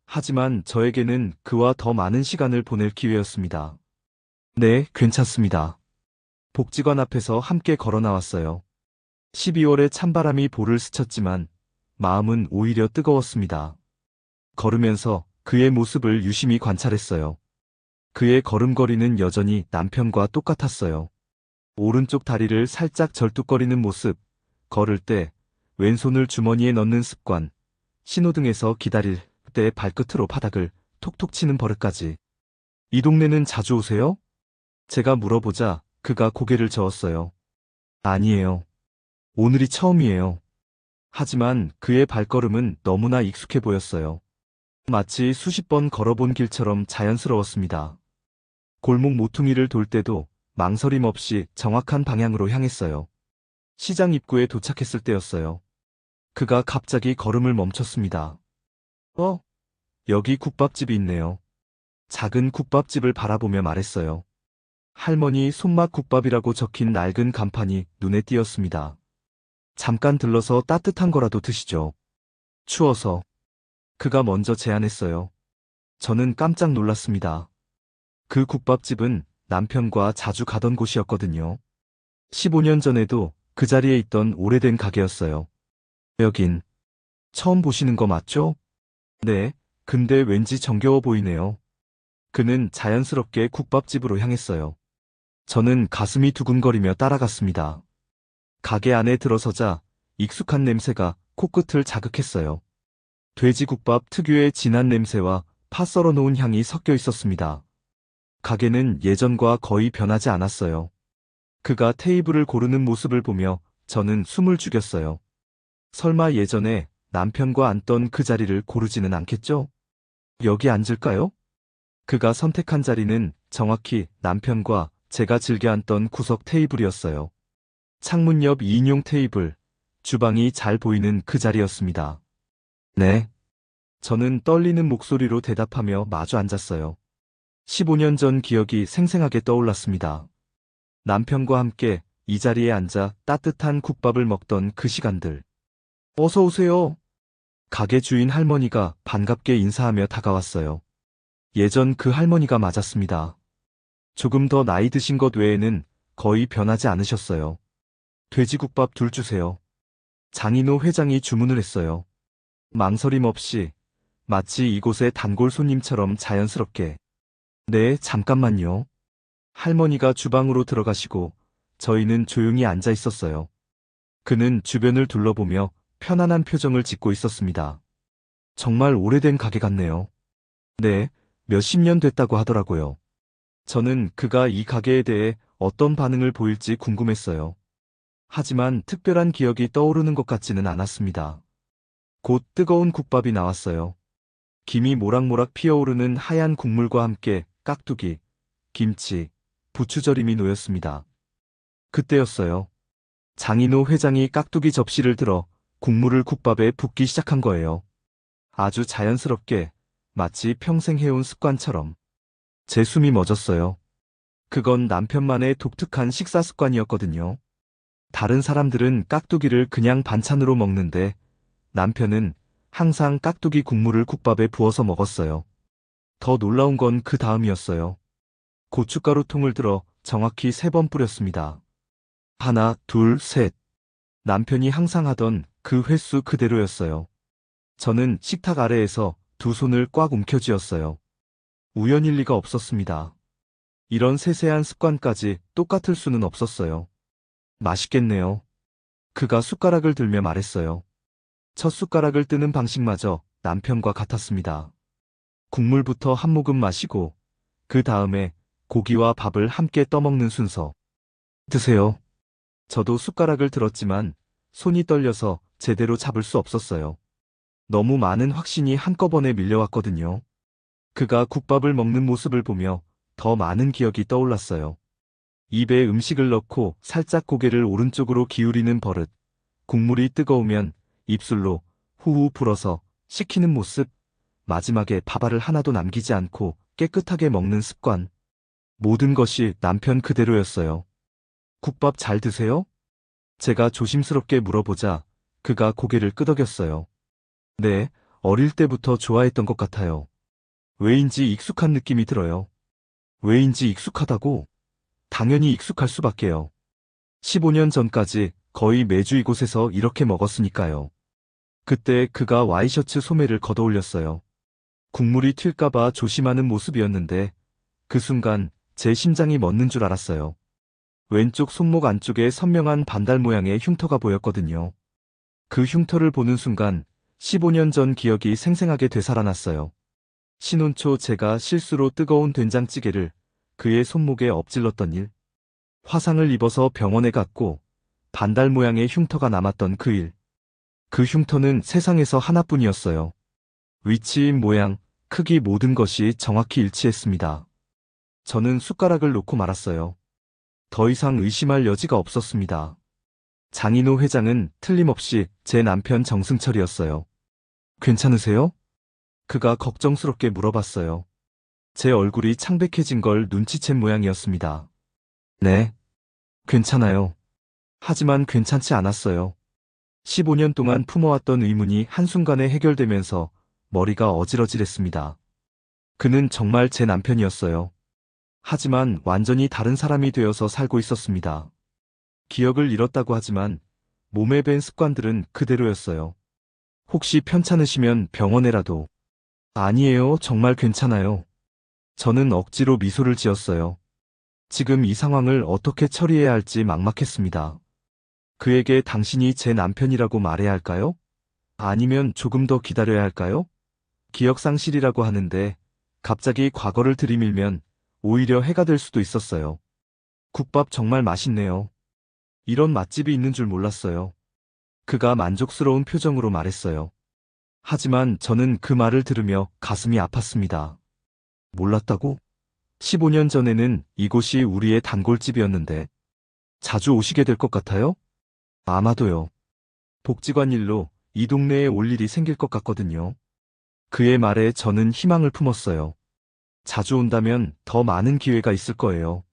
S1: 하지만 저에게는 그와 더 많은 시간을 보낼 기회였습니다. 네, 괜찮습니다. 복지관 앞에서 함께 걸어 나왔어요. 12월에 찬바람이 볼을 스쳤지만 마음은 오히려 뜨거웠습니다. 걸으면서 그의 모습을 유심히 관찰했어요. 그의 걸음걸이는 여전히 남편과 똑같았어요. 오른쪽 다리를 살짝 절뚝거리는 모습, 걸을 때 왼손을 주머니에 넣는 습관, 신호등에서 기다릴 때 발끝으로 바닥을 톡톡 치는 버릇까지. 이 동네는 자주 오세요? 제가 물어보자 그가 고개를 저었어요. 아니에요. 오늘이 처음이에요. 하지만 그의 발걸음은 너무나 익숙해 보였어요. 마치 수십 번 걸어본 길처럼 자연스러웠습니다. 골목 모퉁이를 돌 때도 망설임 없이 정확한 방향으로 향했어요. 시장 입구에 도착했을 때였어요. 그가 갑자기 걸음을 멈췄습니다. 여기 국밥집이 있네요. 작은 국밥집을 바라보며 말했어요. 할머니 손맛 국밥이라고 적힌 낡은 간판이 눈에 띄었습니다. 잠깐 들러서 따뜻한 거라도 드시죠. 추워서. 그가 먼저 제안했어요. 저는 깜짝 놀랐습니다. 그 국밥집은 남편과 자주 가던 곳이었거든요. 15년 전에도 그 자리에 있던 오래된 가게였어요. 여긴 처음 보시는 거 맞죠? 네, 근데 왠지 정겨워 보이네요. 그는 자연스럽게 국밥집으로 향했어요. 저는 가슴이 두근거리며 따라갔습니다. 가게 안에 들어서자 익숙한 냄새가 코끝을 자극했어요. 돼지국밥 특유의 진한 냄새와 파 썰어 놓은 향이 섞여 있었습니다. 가게는 예전과 거의 변하지 않았어요. 그가 테이블을 고르는 모습을 보며 저는 숨을 죽였어요. 설마 예전에 남편과 앉던 그 자리를 고르지는 않겠죠? 여기 앉을까요? 그가 선택한 자리는 정확히 남편과 제가 즐겨 앉던 구석 테이블이었어요. 창문 옆 2인용 테이블, 주방이 잘 보이는 그 자리였습니다. 네. 저는 떨리는 목소리로 대답하며 마주 앉았어요. 15년 전 기억이 생생하게 떠올랐습니다. 남편과 함께 이 자리에 앉아 따뜻한 국밥을 먹던 그 시간들. 어서 오세요. 가게 주인 할머니가 반갑게 인사하며 다가왔어요. 예전 그 할머니가 맞았습니다. 조금 더 나이 드신 것 외에는 거의 변하지 않으셨어요. 돼지국밥 둘 주세요. 장인호 회장이 주문을 했어요. 망설임 없이 마치 이곳의 단골 손님처럼 자연스럽게. 네, 잠깐만요. 할머니가 주방으로 들어가시고 저희는 조용히 앉아 있었어요. 그는 주변을 둘러보며 편안한 표정을 짓고 있었습니다. 정말 오래된 가게 같네요. 네, 몇십 년 됐다고 하더라고요. 저는 그가 이 가게에 대해 어떤 반응을 보일지 궁금했어요. 하지만 특별한 기억이 떠오르는 것 같지는 않았습니다. 곧 뜨거운 국밥이 나왔어요. 김이 모락모락 피어오르는 하얀 국물과 함께 깍두기, 김치, 부추절임이 놓였습니다. 그때였어요. 장인호 회장이 깍두기 접시를 들어 국물을 국밥에 붓기 시작한 거예요. 아주 자연스럽게, 마치 평생 해온 습관처럼. 제 숨이 멎었어요. 그건 남편만의 독특한 식사 습관이었거든요. 다른 사람들은 깍두기를 그냥 반찬으로 먹는데 남편은 항상 깍두기 국물을 국밥에 부어서 먹었어요. 더 놀라운 건 그 다음이었어요. 고춧가루 통을 들어 정확히 3번 뿌렸습니다. 하나, 둘, 셋. 남편이 항상 하던 그 횟수 그대로였어요. 저는 식탁 아래에서 두 손을 꽉 움켜쥐었어요. 우연일 리가 없었습니다. 이런 세세한 습관까지 똑같을 수는 없었어요. 맛있겠네요. 그가 숟가락을 들며 말했어요. 첫 숟가락을 뜨는 방식마저 남편과 같았습니다. 국물부터 한 모금 마시고 그 다음에 고기와 밥을 함께 떠먹는 순서. 드세요. 저도 숟가락을 들었지만 손이 떨려서 제대로 잡을 수 없었어요. 너무 많은 확신이 한꺼번에 밀려왔거든요. 그가 국밥을 먹는 모습을 보며 더 많은 기억이 떠올랐어요. 입에 음식을 넣고 살짝 고개를 오른쪽으로 기울이는 버릇, 국물이 뜨거우면 입술로 후후 불어서 식히는 모습, 마지막에 밥알을 하나도 남기지 않고 깨끗하게 먹는 습관. 모든 것이 남편 그대로였어요. 국밥 잘 드세요? 제가 조심스럽게 물어보자 그가 고개를 끄덕였어요. 네, 어릴 때부터 좋아했던 것 같아요. 왜인지 익숙한 느낌이 들어요. 왜인지 익숙하다고? 당연히 익숙할 수밖에요. 15년 전까지 거의 매주 이곳에서 이렇게 먹었으니까요. 그때 그가 와이셔츠 소매를 걷어올렸어요. 국물이 튈까봐 조심하는 모습이었는데 그 순간 제 심장이 멎는 줄 알았어요. 왼쪽 손목 안쪽에 선명한 반달 모양의 흉터가 보였거든요. 그 흉터를 보는 순간 15년 전 기억이 생생하게 되살아났어요. 신혼 초 제가 실수로 뜨거운 된장찌개를 그의 손목에 엎질렀던 일. 화상을 입어서 병원에 갔고 반달 모양의 흉터가 남았던 그 일. 그 흉터는 세상에서 하나뿐이었어요. 위치, 모양, 크기 모든 것이 정확히 일치했습니다. 저는 숟가락을 놓고 말았어요. 더 이상 의심할 여지가 없었습니다. 장인호 회장은 틀림없이 제 남편 정승철이었어요. 괜찮으세요? 그가 걱정스럽게 물어봤어요. 제 얼굴이 창백해진 걸 눈치챈 모양이었습니다. 네, 괜찮아요. 하지만 괜찮지 않았어요. 15년 동안 품어왔던 의문이 한순간에 해결되면서 머리가 어지러질했습니다. 그는 정말 제 남편이었어요. 하지만 완전히 다른 사람이 되어서 살고 있었습니다. 기억을 잃었다고 하지만 몸에 밴 습관들은 그대로였어요. 혹시 편찮으시면 병원에라도. 아니에요, 정말 괜찮아요. 저는 억지로 미소를 지었어요. 지금 이 상황을 어떻게 처리해야 할지 막막했습니다. 그에게 당신이 제 남편이라고 말해야 할까요? 아니면 조금 더 기다려야 할까요? 기억상실이라고 하는데 갑자기 과거를 들이밀면 오히려 해가 될 수도 있었어요. 국밥 정말 맛있네요. 이런 맛집이 있는 줄 몰랐어요. 그가 만족스러운 표정으로 말했어요. 하지만 저는 그 말을 들으며 가슴이 아팠습니다. 몰랐다고? 15년 전에는 이곳이 우리의 단골집이었는데 자주 오시게 될 것 같아요? 아마도요. 복지관 일로 이 동네에 올 일이 생길 것 같거든요. 그의 말에 저는 희망을 품었어요. 자주 온다면 더 많은 기회가 있을 거예요.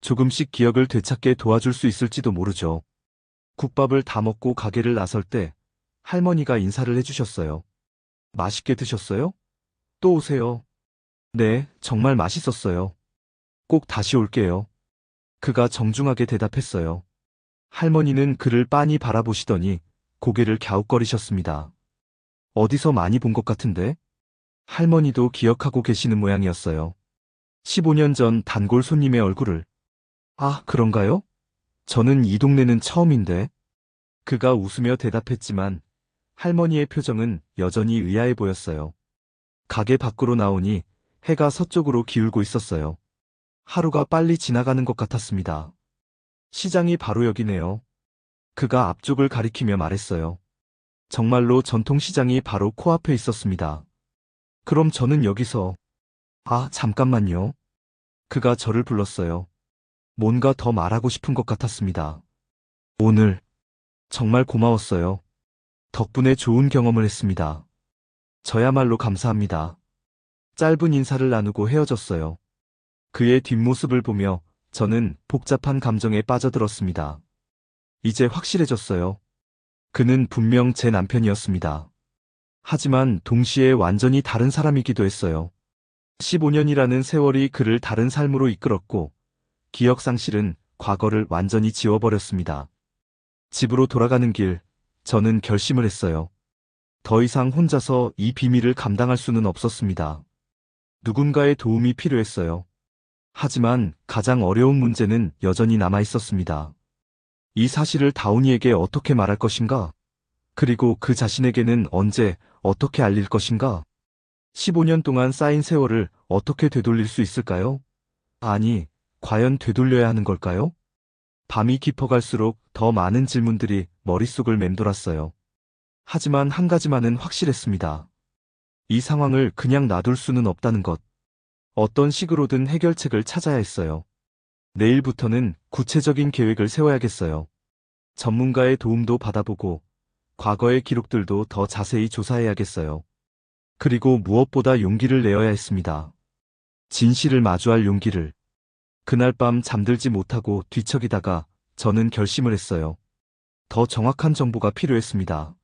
S1: 조금씩 기억을 되찾게 도와줄 수 있을지도 모르죠. 국밥을 다 먹고 가게를 나설 때 할머니가 인사를 해주셨어요. 맛있게 드셨어요? 또 오세요. 네, 정말 맛있었어요. 꼭 다시 올게요. 그가 정중하게 대답했어요. 할머니는 그를 빤히 바라보시더니 고개를 갸웃거리셨습니다. 어디서 많이 본 것 같은데? 할머니도 기억하고 계시는 모양이었어요. 15년 전 단골 손님의 얼굴을. 아, 그런가요? 저는 이 동네는 처음인데. 그가 웃으며 대답했지만 할머니의 표정은 여전히 의아해 보였어요. 가게 밖으로 나오니 해가 서쪽으로 기울고 있었어요. 하루가 빨리 지나가는 것 같았습니다. 시장이 바로 여기네요. 그가 앞쪽을 가리키며 말했어요. 정말로 전통시장이 바로 코앞에 있었습니다. 그럼 저는 여기서... 아, 잠깐만요. 그가 저를 불렀어요. 뭔가 더 말하고 싶은 것 같았습니다. 오늘 정말 고마웠어요. 덕분에 좋은 경험을 했습니다. 저야말로 감사합니다. 짧은 인사를 나누고 헤어졌어요. 그의 뒷모습을 보며 저는 복잡한 감정에 빠져들었습니다. 이제 확실해졌어요. 그는 분명 제 남편이었습니다. 하지만 동시에 완전히 다른 사람이기도 했어요. 15년이라는 세월이 그를 다른 삶으로 이끌었고, 기억 상실은 과거를 완전히 지워버렸습니다. 집으로 돌아가는 길, 저는 결심을 했어요. 더 이상 혼자서 이 비밀을 감당할 수는 없었습니다. 누군가의 도움이 필요했어요. 하지만 가장 어려운 문제는 여전히 남아 있었습니다. 이 사실을 다운이에게 어떻게 말할 것인가? 그리고 그 자신에게는 언제, 어떻게 알릴 것인가? 15년 동안 쌓인 세월을 어떻게 되돌릴 수 있을까요? 아니, 과연 되돌려야 하는 걸까요? 밤이 깊어갈수록 더 많은 질문들이 머릿속을 맴돌았어요. 하지만 한 가지만은 확실했습니다. 이 상황을 그냥 놔둘 수는 없다는 것. 어떤 식으로든 해결책을 찾아야 했어요. 내일부터는 구체적인 계획을 세워야겠어요. 전문가의 도움도 받아보고 과거의 기록들도 더 자세히 조사해야겠어요. 그리고 무엇보다 용기를 내어야 했습니다. 진실을 마주할 용기를. 그날 밤 잠들지 못하고 뒤척이다가 저는 결심을 했어요. 더 정확한 정보가 필요했습니다.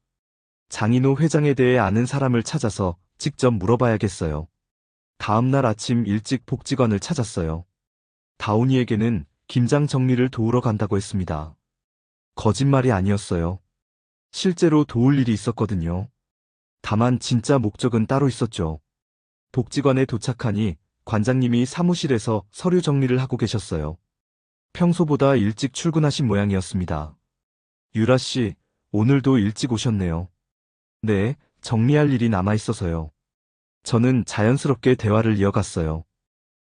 S1: 장인호 회장에 대해 아는 사람을 찾아서 직접 물어봐야겠어요. 다음 날 아침 일찍 복지관을 찾았어요. 다운이에게는 김장 정리를 도우러 간다고 했습니다. 거짓말이 아니었어요. 실제로 도울 일이 있었거든요. 다만 진짜 목적은 따로 있었죠. 복지관에 도착하니 관장님이 사무실에서 서류 정리를 하고 계셨어요. 평소보다 일찍 출근하신 모양이었습니다. 유라 씨, 오늘도 일찍 오셨네요. 네, 정리할 일이 남아 있어서요. 저는 자연스럽게 대화를 이어갔어요.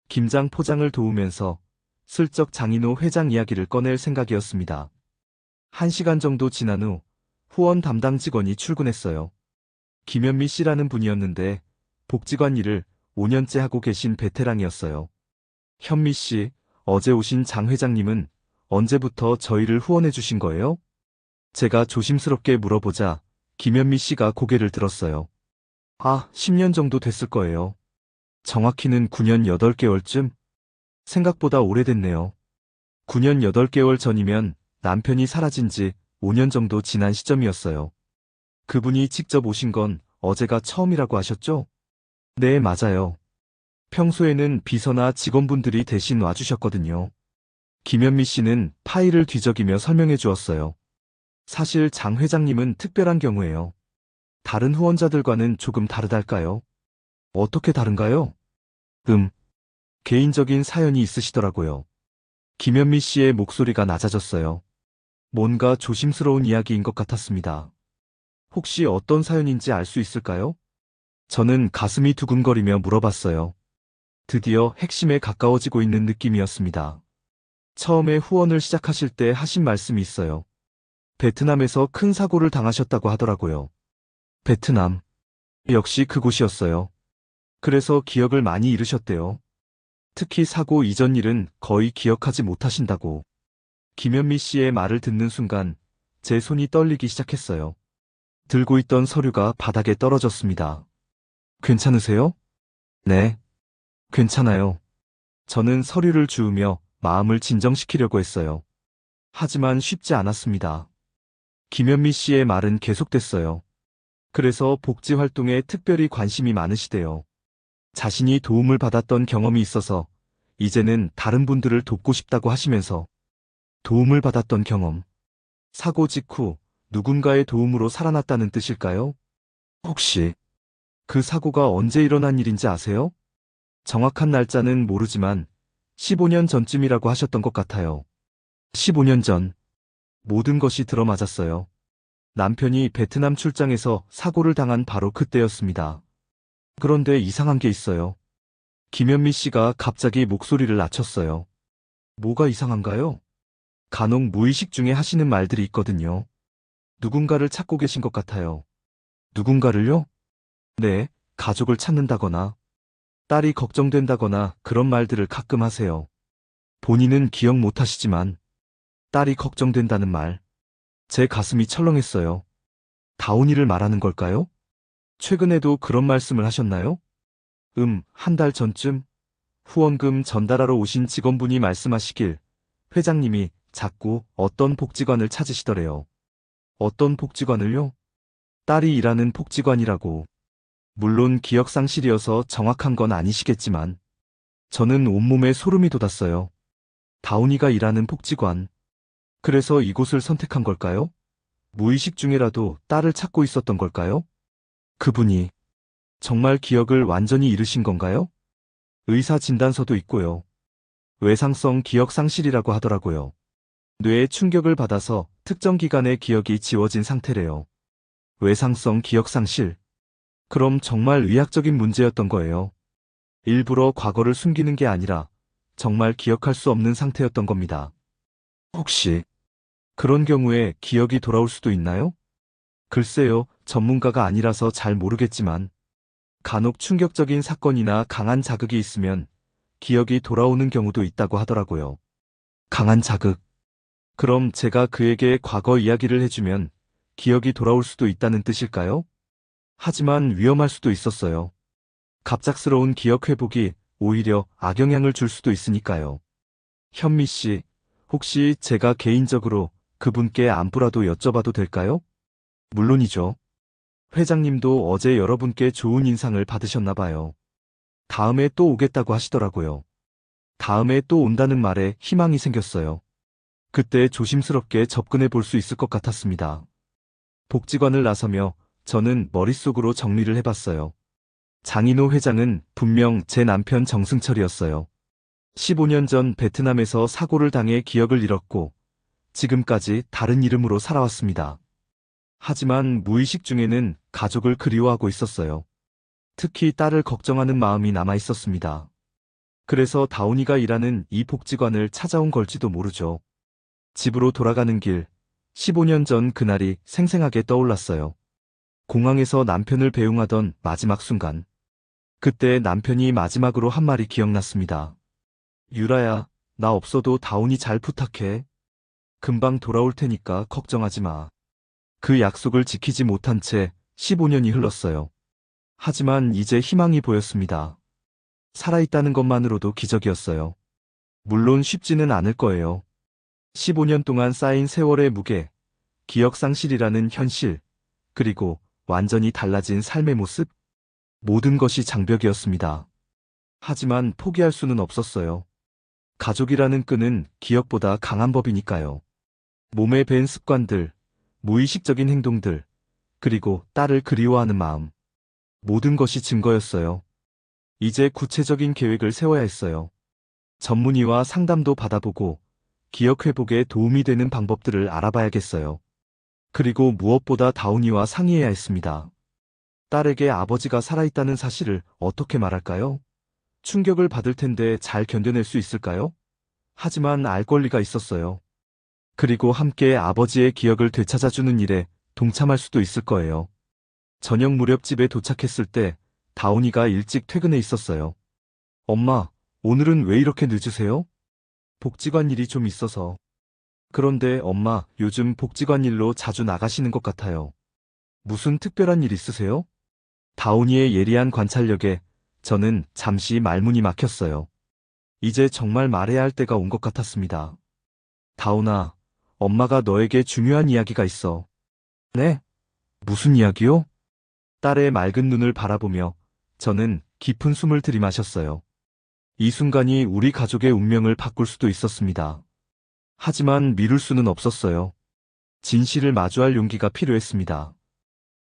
S1: 김장 포장을 도우면서 슬쩍 장인호 회장 이야기를 꺼낼 생각이었습니다. 1시간 정도 지난 후 후원 담당 직원이 출근했어요. 김현미 씨라는 분이었는데 복지관 일을 5년째 하고 계신 베테랑이었어요. 현미 씨, 어제 오신 장 회장님은 언제부터 저희를 후원해 주신 거예요? 제가 조심스럽게 물어보자 김현미 씨가 고개를 들었어요. 아, 10년 정도 됐을 거예요. 정확히는 9년 8개월쯤? 생각보다 오래됐네요. 9년 8개월 전이면 남편이 사라진 지 5년 정도 지난 시점이었어요. 그분이 직접 오신 건 어제가 처음이라고 하셨죠? 네, 맞아요. 평소에는 비서나 직원분들이 대신 와주셨거든요. 김현미 씨는 파일을 뒤적이며 설명해 주었어요. 사실 장 회장님은 특별한 경우예요. 다른 후원자들과는 조금 다르달까요? 어떻게 다른가요? 개인적인 사연이 있으시더라고요. 김현미 씨의 목소리가 낮아졌어요. 뭔가 조심스러운 이야기인 것 같았습니다. 혹시 어떤 사연인지 알 수 있을까요? 저는 가슴이 두근거리며 물어봤어요. 드디어 핵심에 가까워지고 있는 느낌이었습니다. 처음에 후원을 시작하실 때 하신 말씀이 있어요. 베트남에서 큰 사고를 당하셨다고 하더라고요. 베트남. 역시 그곳이었어요. 그래서 기억을 많이 잃으셨대요. 특히 사고 이전 일은 거의 기억하지 못하신다고. 김현미 씨의 말을 듣는 순간 제 손이 떨리기 시작했어요. 들고 있던 서류가 바닥에 떨어졌습니다. 괜찮으세요? 네. 괜찮아요. 저는 서류를 주우며 마음을 진정시키려고 했어요. 하지만 쉽지 않았습니다. 김현미 씨의 말은 계속됐어요. 그래서 복지 활동에 특별히 관심이 많으시대요. 자신이 도움을 받았던 경험이 있어서 이제는 다른 분들을 돕고 싶다고 하시면서 도움을 받았던 경험. 사고 직후 누군가의 도움으로 살아났다는 뜻일까요? 혹시 그 사고가 언제 일어난 일인지 아세요? 정확한 날짜는 모르지만 15년 전쯤이라고 하셨던 것 같아요. 15년 전 모든 것이 들어맞았어요. 남편이 베트남 출장에서 사고를 당한 바로 그때였습니다. 그런데 이상한 게 있어요. 김현미 씨가 갑자기 목소리를 낮췄어요. 뭐가 이상한가요? 간혹 무의식 중에 하시는 말들이 있거든요. 누군가를 찾고 계신 것 같아요. 누군가를요? 네, 가족을 찾는다거나, 딸이 걱정된다거나 그런 말들을 가끔 하세요. 본인은 기억 못 하시지만, 딸이 걱정된다는 말. 제 가슴이 철렁했어요. 다운이를 말하는 걸까요? 최근에도 그런 말씀을 하셨나요? 한 달 전쯤 후원금 전달하러 오신 직원분이 말씀하시길 회장님이 자꾸 어떤 복지관을 찾으시더래요. 어떤 복지관을요? 딸이 일하는 복지관이라고. 물론 기억상실이어서 정확한 건 아니시겠지만 저는 온몸에 소름이 돋았어요. 다운이가 일하는 복지관. 그래서 이곳을 선택한 걸까요? 무의식 중에라도 딸을 찾고 있었던 걸까요? 그분이 정말 기억을 완전히 잃으신 건가요? 의사 진단서도 있고요. 외상성 기억 상실이라고 하더라고요. 뇌에 충격을 받아서 특정 기간의 기억이 지워진 상태래요. 외상성 기억 상실. 그럼 정말 의학적인 문제였던 거예요. 일부러 과거를 숨기는 게 아니라 정말 기억할 수 없는 상태였던 겁니다. 혹시 그런 경우에 기억이 돌아올 수도 있나요? 글쎄요, 전문가가 아니라서 잘 모르겠지만 간혹 충격적인 사건이나 강한 자극이 있으면 기억이 돌아오는 경우도 있다고 하더라고요. 강한 자극. 그럼 제가 그에게 과거 이야기를 해주면 기억이 돌아올 수도 있다는 뜻일까요? 하지만 위험할 수도 있었어요. 갑작스러운 기억 회복이 오히려 악영향을 줄 수도 있으니까요. 현미 씨, 혹시 제가 개인적으로 그분께 안부라도 여쭤봐도 될까요? 물론이죠. 회장님도 어제 여러분께 좋은 인상을 받으셨나 봐요. 다음에 또 오겠다고 하시더라고요. 다음에 또 온다는 말에 희망이 생겼어요. 그때 조심스럽게 접근해 볼 수 있을 것 같았습니다. 복지관을 나서며 저는 머릿속으로 정리를 해봤어요. 장인호 회장은 분명 제 남편 정승철이었어요. 15년 전 베트남에서 사고를 당해 기억을 잃었고 지금까지 다른 이름으로 살아왔습니다. 하지만 무의식 중에는 가족을 그리워하고 있었어요. 특히 딸을 걱정하는 마음이 남아 있었습니다. 그래서 다운이가 일하는 이 복지관을 찾아온 걸지도 모르죠. 집으로 돌아가는 길, 15년 전 그날이 생생하게 떠올랐어요. 공항에서 남편을 배웅하던 마지막 순간. 그때 남편이 마지막으로 한 말이 기억났습니다. 유라야, 나 없어도 다운이 잘 부탁해. 금방 돌아올 테니까 걱정하지 마. 그 약속을 지키지 못한 채 15년이 흘렀어요. 하지만 이제 희망이 보였습니다. 살아있다는 것만으로도 기적이었어요. 물론 쉽지는 않을 거예요. 15년 동안 쌓인 세월의 무게, 기억상실이라는 현실, 그리고 완전히 달라진 삶의 모습, 모든 것이 장벽이었습니다. 하지만 포기할 수는 없었어요. 가족이라는 끈은 기억보다 강한 법이니까요. 몸에 밴 습관들, 무의식적인 행동들, 그리고 딸을 그리워하는 마음, 모든 것이 증거였어요. 이제 구체적인 계획을 세워야 했어요. 전문의와 상담도 받아보고 기억 회복에 도움이 되는 방법들을 알아봐야겠어요. 그리고 무엇보다 다운이와 상의해야 했습니다. 딸에게 아버지가 살아있다는 사실을 어떻게 말할까요? 충격을 받을 텐데 잘 견뎌낼 수 있을까요? 하지만 알 권리가 있었어요. 그리고 함께 아버지의 기억을 되찾아주는 일에 동참할 수도 있을 거예요. 저녁 무렵 집에 도착했을 때 다운이가 일찍 퇴근해 있었어요. 엄마, 오늘은 왜 이렇게 늦으세요? 복지관 일이 좀 있어서. 그런데 엄마, 요즘 복지관 일로 자주 나가시는 것 같아요. 무슨 특별한 일 있으세요? 다운이의 예리한 관찰력에 저는 잠시 말문이 막혔어요. 이제 정말 말해야 할 때가 온 것 같았습니다. 다운아, 엄마가 너에게 중요한 이야기가 있어. 네? 무슨 이야기요? 딸의 맑은 눈을 바라보며 저는 깊은 숨을 들이마셨어요. 이 순간이 우리 가족의 운명을 바꿀 수도 있었습니다. 하지만 미룰 수는 없었어요. 진실을 마주할 용기가 필요했습니다.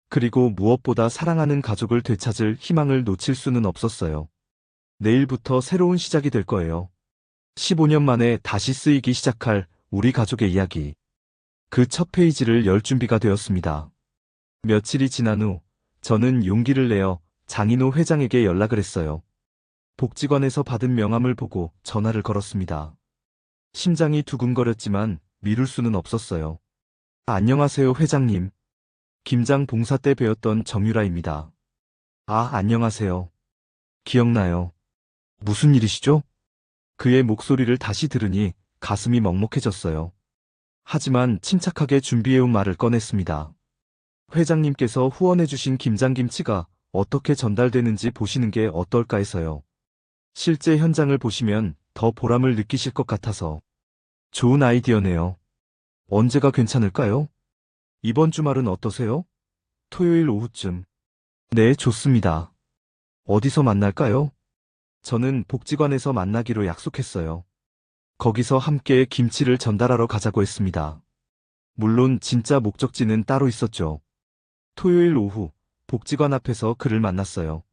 S1: 그리고 무엇보다 사랑하는 가족을 되찾을 희망을 놓칠 수는 없었어요. 내일부터 새로운 시작이 될 거예요. 15년 만에 다시 쓰이기 시작할 우리 가족의 이야기. 그 첫 페이지를 열 준비가 되었습니다. 며칠이 지난 후 저는 용기를 내어 장인호 회장에게 연락을 했어요. 복지관에서 받은 명함을 보고 전화를 걸었습니다. 심장이 두근거렸지만 미룰 수는 없었어요. 안녕하세요, 회장님. 김장 봉사 때 배웠던 정유라입니다. 안녕하세요. 기억나요. 무슨 일이시죠? 그의 목소리를 다시 들으니 가슴이 먹먹해졌어요. 하지만 침착하게 준비해온 말을 꺼냈습니다. 회장님께서 후원해주신 김장김치가 어떻게 전달되는지 보시는 게 어떨까 해서요. 실제 현장을 보시면 더 보람을 느끼실 것 같아서. 좋은 아이디어네요. 언제가 괜찮을까요? 이번 주말은 어떠세요? 토요일 오후쯤. 네, 좋습니다. 어디서 만날까요? 저는 복지관에서 만나기로 약속했어요. 거기서 함께 김치를 전달하러 가자고 했습니다. 물론 진짜 목적지는 따로 있었죠. 토요일 오후 복지관 앞에서 그를 만났어요.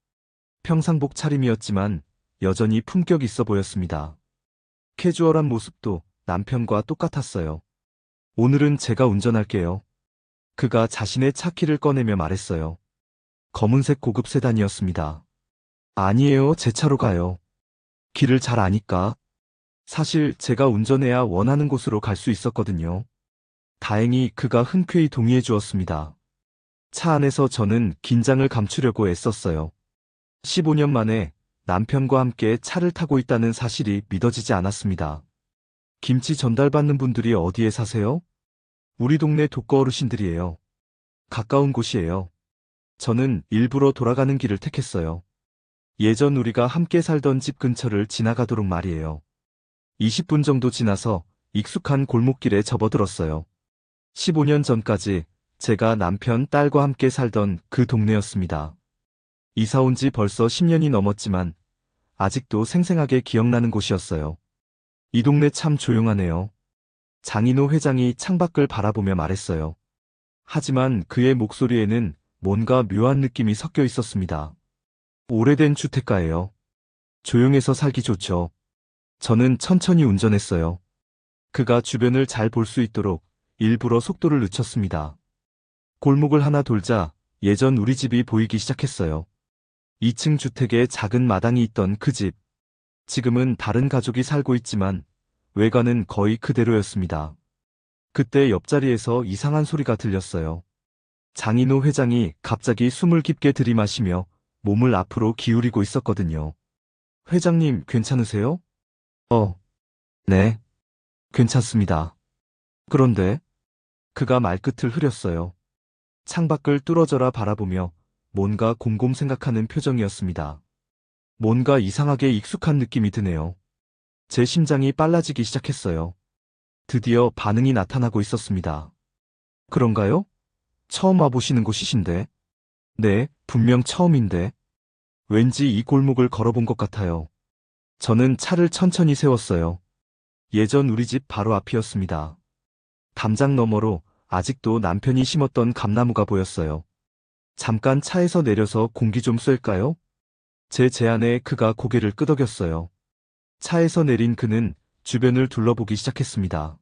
S1: 평상복 차림이었지만 여전히 품격 있어 보였습니다. 캐주얼한 모습도 남편과 똑같았어요. 오늘은 제가 운전할게요. 그가 자신의 차 키를 꺼내며 말했어요. 검은색 고급 세단이었습니다. 아니에요, 제 차로 가요. 길을 잘 아니까. 사실 제가 운전해야 원하는 곳으로 갈 수 있었거든요. 다행히 그가 흔쾌히 동의해 주었습니다. 차 안에서 저는 긴장을 감추려고 애썼어요. 15년 만에 남편과 함께 차를 타고 있다는 사실이 믿어지지 않았습니다. 김치 전달받는 분들이 어디에 사세요? 우리 동네 독거 어르신들이에요. 가까운 곳이에요. 저는 일부러 돌아가는 길을 택했어요. 예전 우리가 함께 살던 집 근처를 지나가도록 말이에요. 20분 정도 지나서 익숙한 골목길에 접어들었어요. 15년 전까지 제가 남편, 딸과 함께 살던 그 동네였습니다. 이사 온 지 벌써 10년이 넘었지만 아직도 생생하게 기억나는 곳이었어요. 이 동네 참 조용하네요. 장인호 회장이 창밖을 바라보며 말했어요. 하지만 그의 목소리에는 뭔가 묘한 느낌이 섞여 있었습니다. 오래된 주택가예요. 조용해서 살기 좋죠. 저는 천천히 운전했어요. 그가 주변을 잘 볼 수 있도록 일부러 속도를 늦췄습니다. 골목을 하나 돌자 예전 우리 집이 보이기 시작했어요. 2층 주택에 작은 마당이 있던 그 집. 지금은 다른 가족이 살고 있지만 외관은 거의 그대로였습니다. 그때 옆자리에서 이상한 소리가 들렸어요. 장인호 회장이 갑자기 숨을 깊게 들이마시며 몸을 앞으로 기울이고 있었거든요. 회장님, 괜찮으세요? 네. 괜찮습니다. 그런데 그가 말끝을 흐렸어요. 창밖을 뚫어져라 바라보며 뭔가 곰곰 생각하는 표정이었습니다. 뭔가 이상하게 익숙한 느낌이 드네요. 제 심장이 빨라지기 시작했어요. 드디어 반응이 나타나고 있었습니다. 그런가요? 처음 와보시는 곳이신데? 네, 분명 처음인데. 왠지 이 골목을 걸어본 것 같아요. 저는 차를 천천히 세웠어요. 예전 우리 집 바로 앞이었습니다. 담장 너머로 아직도 남편이 심었던 감나무가 보였어요. 잠깐 차에서 내려서 공기 좀 쐴까요? 제 제안에 그가 고개를 끄덕였어요. 차에서 내린 그는 주변을 둘러보기 시작했습니다.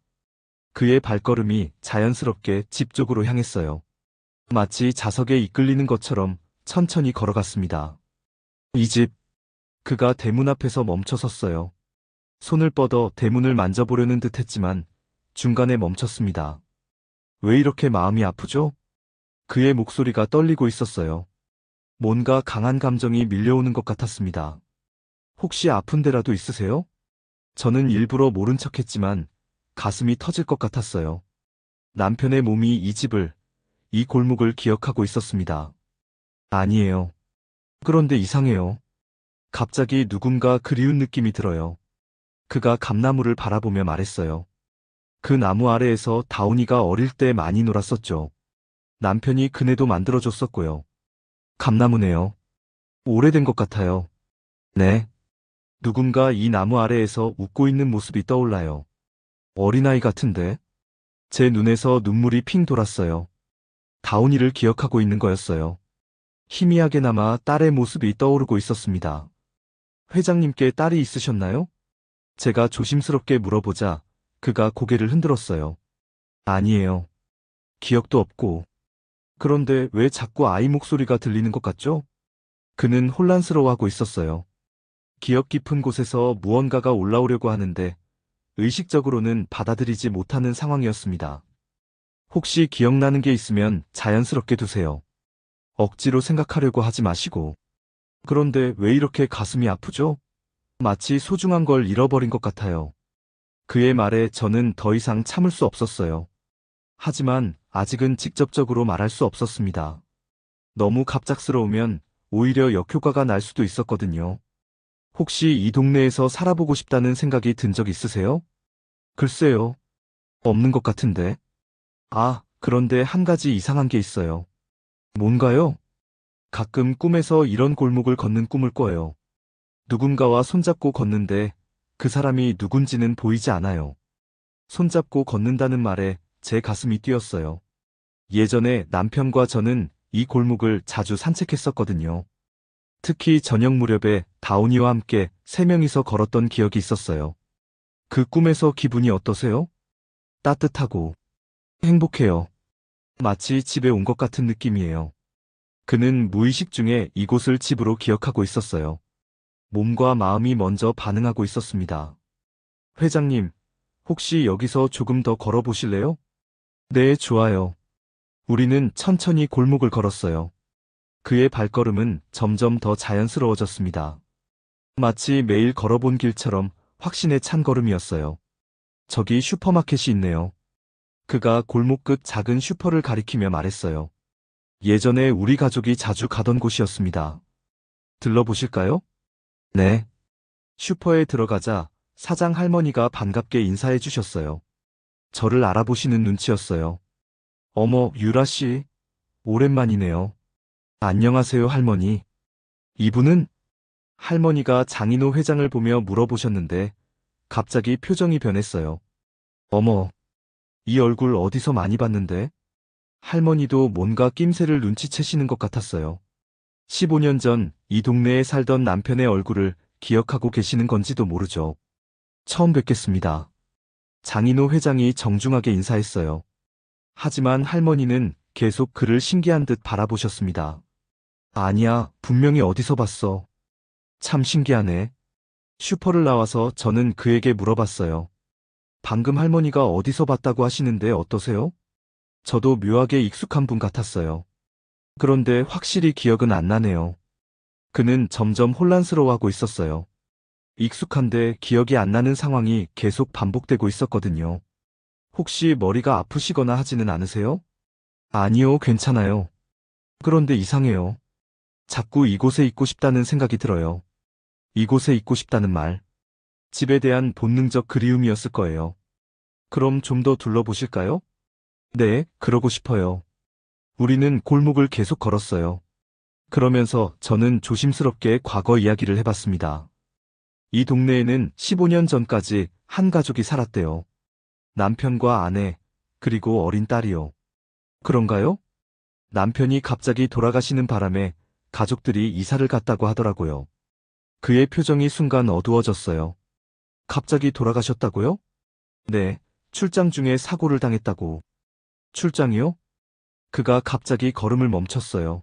S1: 그의 발걸음이 자연스럽게 집 쪽으로 향했어요. 마치 자석에 이끌리는 것처럼 천천히 걸어갔습니다. 이 집. 그가 대문 앞에서 멈춰 섰어요. 손을 뻗어 대문을 만져보려는 듯 했지만 중간에 멈췄습니다. 왜 이렇게 마음이 아프죠? 그의 목소리가 떨리고 있었어요. 뭔가 강한 감정이 밀려오는 것 같았습니다. 혹시 아픈 데라도 있으세요? 저는 일부러 모른 척했지만 가슴이 터질 것 같았어요. 남편의 몸이 이 집을, 이 골목을 기억하고 있었습니다. 아니에요. 그런데 이상해요. 갑자기 누군가 그리운 느낌이 들어요. 그가 감나무를 바라보며 말했어요. 그 나무 아래에서 다운이가 어릴 때 많이 놀았었죠. 남편이 그네도 만들어줬었고요. 감나무네요. 오래된 것 같아요. 네. 누군가 이 나무 아래에서 웃고 있는 모습이 떠올라요. 어린아이 같은데? 제 눈에서 눈물이 핑 돌았어요. 다운이를 기억하고 있는 거였어요. 희미하게나마 딸의 모습이 떠오르고 있었습니다. 회장님께 딸이 있으셨나요? 제가 조심스럽게 물어보자 그가 고개를 흔들었어요. 아니에요. 기억도 없고. 그런데 왜 자꾸 아이 목소리가 들리는 것 같죠? 그는 혼란스러워하고 있었어요. 기억 깊은 곳에서 무언가가 올라오려고 하는데 의식적으로는 받아들이지 못하는 상황이었습니다. 혹시 기억나는 게 있으면 자연스럽게 두세요. 억지로 생각하려고 하지 마시고. 그런데 왜 이렇게 가슴이 아프죠? 마치 소중한 걸 잃어버린 것 같아요. 그의 말에 저는 더 이상 참을 수 없었어요. 하지만 아직은 직접적으로 말할 수 없었습니다. 너무 갑작스러우면 오히려 역효과가 날 수도 있었거든요. 혹시 이 동네에서 살아보고 싶다는 생각이 든 적 있으세요? 글쎄요. 없는 것 같은데. 아, 그런데 한 가지 이상한 게 있어요. 뭔가요? 가끔 꿈에서 이런 골목을 걷는 꿈을 꿔요. 누군가와 손잡고 걷는데 그 사람이 누군지는 보이지 않아요. 손잡고 걷는다는 말에 제 가슴이 뛰었어요. 예전에 남편과 저는 이 골목을 자주 산책했었거든요. 특히 저녁 무렵에 다운이와 함께 세 명이서 걸었던 기억이 있었어요. 그 꿈에서 기분이 어떠세요? 따뜻하고 행복해요. 마치 집에 온 것 같은 느낌이에요. 그는 무의식 중에 이곳을 집으로 기억하고 있었어요. 몸과 마음이 먼저 반응하고 있었습니다. 회장님, 혹시 여기서 조금 더 걸어보실래요? 네, 좋아요. 우리는 천천히 골목을 걸었어요. 그의 발걸음은 점점 더 자연스러워졌습니다. 마치 매일 걸어본 길처럼 확신에 찬 걸음이었어요. 저기 슈퍼마켓이 있네요. 그가 골목 끝 작은 슈퍼를 가리키며 말했어요. 예전에 우리 가족이 자주 가던 곳이었습니다. 들러보실까요? 네. 슈퍼에 들어가자 사장 할머니가 반갑게 인사해 주셨어요. 저를 알아보시는 눈치였어요. 어머, 유라 씨. 오랜만이네요. 안녕하세요, 할머니. 이분은? 할머니가 장인호 회장을 보며 물어보셨는데 갑자기 표정이 변했어요. 어머, 이 얼굴 어디서 많이 봤는데? 할머니도 뭔가 낌새를 눈치채시는 것 같았어요. 15년 전 이 동네에 살던 남편의 얼굴을 기억하고 계시는 건지도 모르죠. 처음 뵙겠습니다. 장인호 회장이 정중하게 인사했어요. 하지만 할머니는 계속 그를 신기한 듯 바라보셨습니다. 아니야, 분명히 어디서 봤어. 참 신기하네. 슈퍼를 나와서 저는 그에게 물어봤어요. 방금 할머니가 어디서 봤다고 하시는데 어떠세요? 저도 묘하게 익숙한 분 같았어요. 그런데 확실히 기억은 안 나네요. 그는 점점 혼란스러워하고 있었어요. 익숙한데 기억이 안 나는 상황이 계속 반복되고 있었거든요. 혹시 머리가 아프시거나 하지는 않으세요? 아니요, 괜찮아요. 그런데 이상해요. 자꾸 이곳에 있고 싶다는 생각이 들어요. 이곳에 있고 싶다는 말. 집에 대한 본능적 그리움이었을 거예요. 그럼 좀 더 둘러보실까요? 네, 그러고 싶어요. 우리는 골목을 계속 걸었어요. 그러면서 저는 조심스럽게 과거 이야기를 해봤습니다. 이 동네에는 15년 전까지 한 가족이 살았대요. 남편과 아내, 그리고 어린 딸이요. 그런가요? 남편이 갑자기 돌아가시는 바람에 가족들이 이사를 갔다고 하더라고요. 그의 표정이 순간 어두워졌어요. 갑자기 돌아가셨다고요? 네, 출장 중에 사고를 당했다고. 출장이요? 그가 갑자기 걸음을 멈췄어요.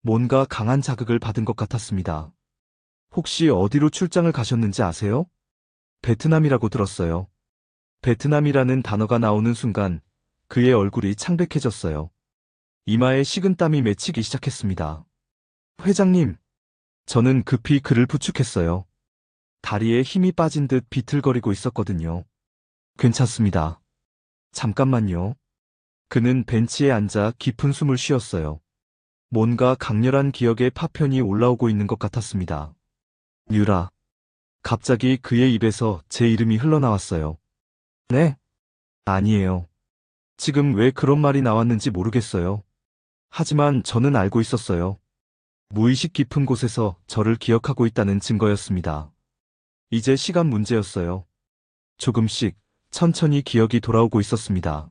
S1: 뭔가 강한 자극을 받은 것 같았습니다. 혹시 어디로 출장을 가셨는지 아세요? 베트남이라고 들었어요. 베트남이라는 단어가 나오는 순간 그의 얼굴이 창백해졌어요. 이마에 식은땀이 맺히기 시작했습니다. 회장님, 저는 급히 그를 부축했어요. 다리에 힘이 빠진 듯 비틀거리고 있었거든요. 괜찮습니다. 잠깐만요. 그는 벤치에 앉아 깊은 숨을 쉬었어요. 뭔가 강렬한 기억의 파편이 올라오고 있는 것 같았습니다. 유라. 갑자기 그의 입에서 제 이름이 흘러나왔어요. 네? 아니에요. 지금 왜 그런 말이 나왔는지 모르겠어요. 하지만 저는 알고 있었어요. 무의식 깊은 곳에서 저를 기억하고 있다는 증거였습니다. 이제 시간 문제였어요. 조금씩 천천히 기억이 돌아오고 있었습니다.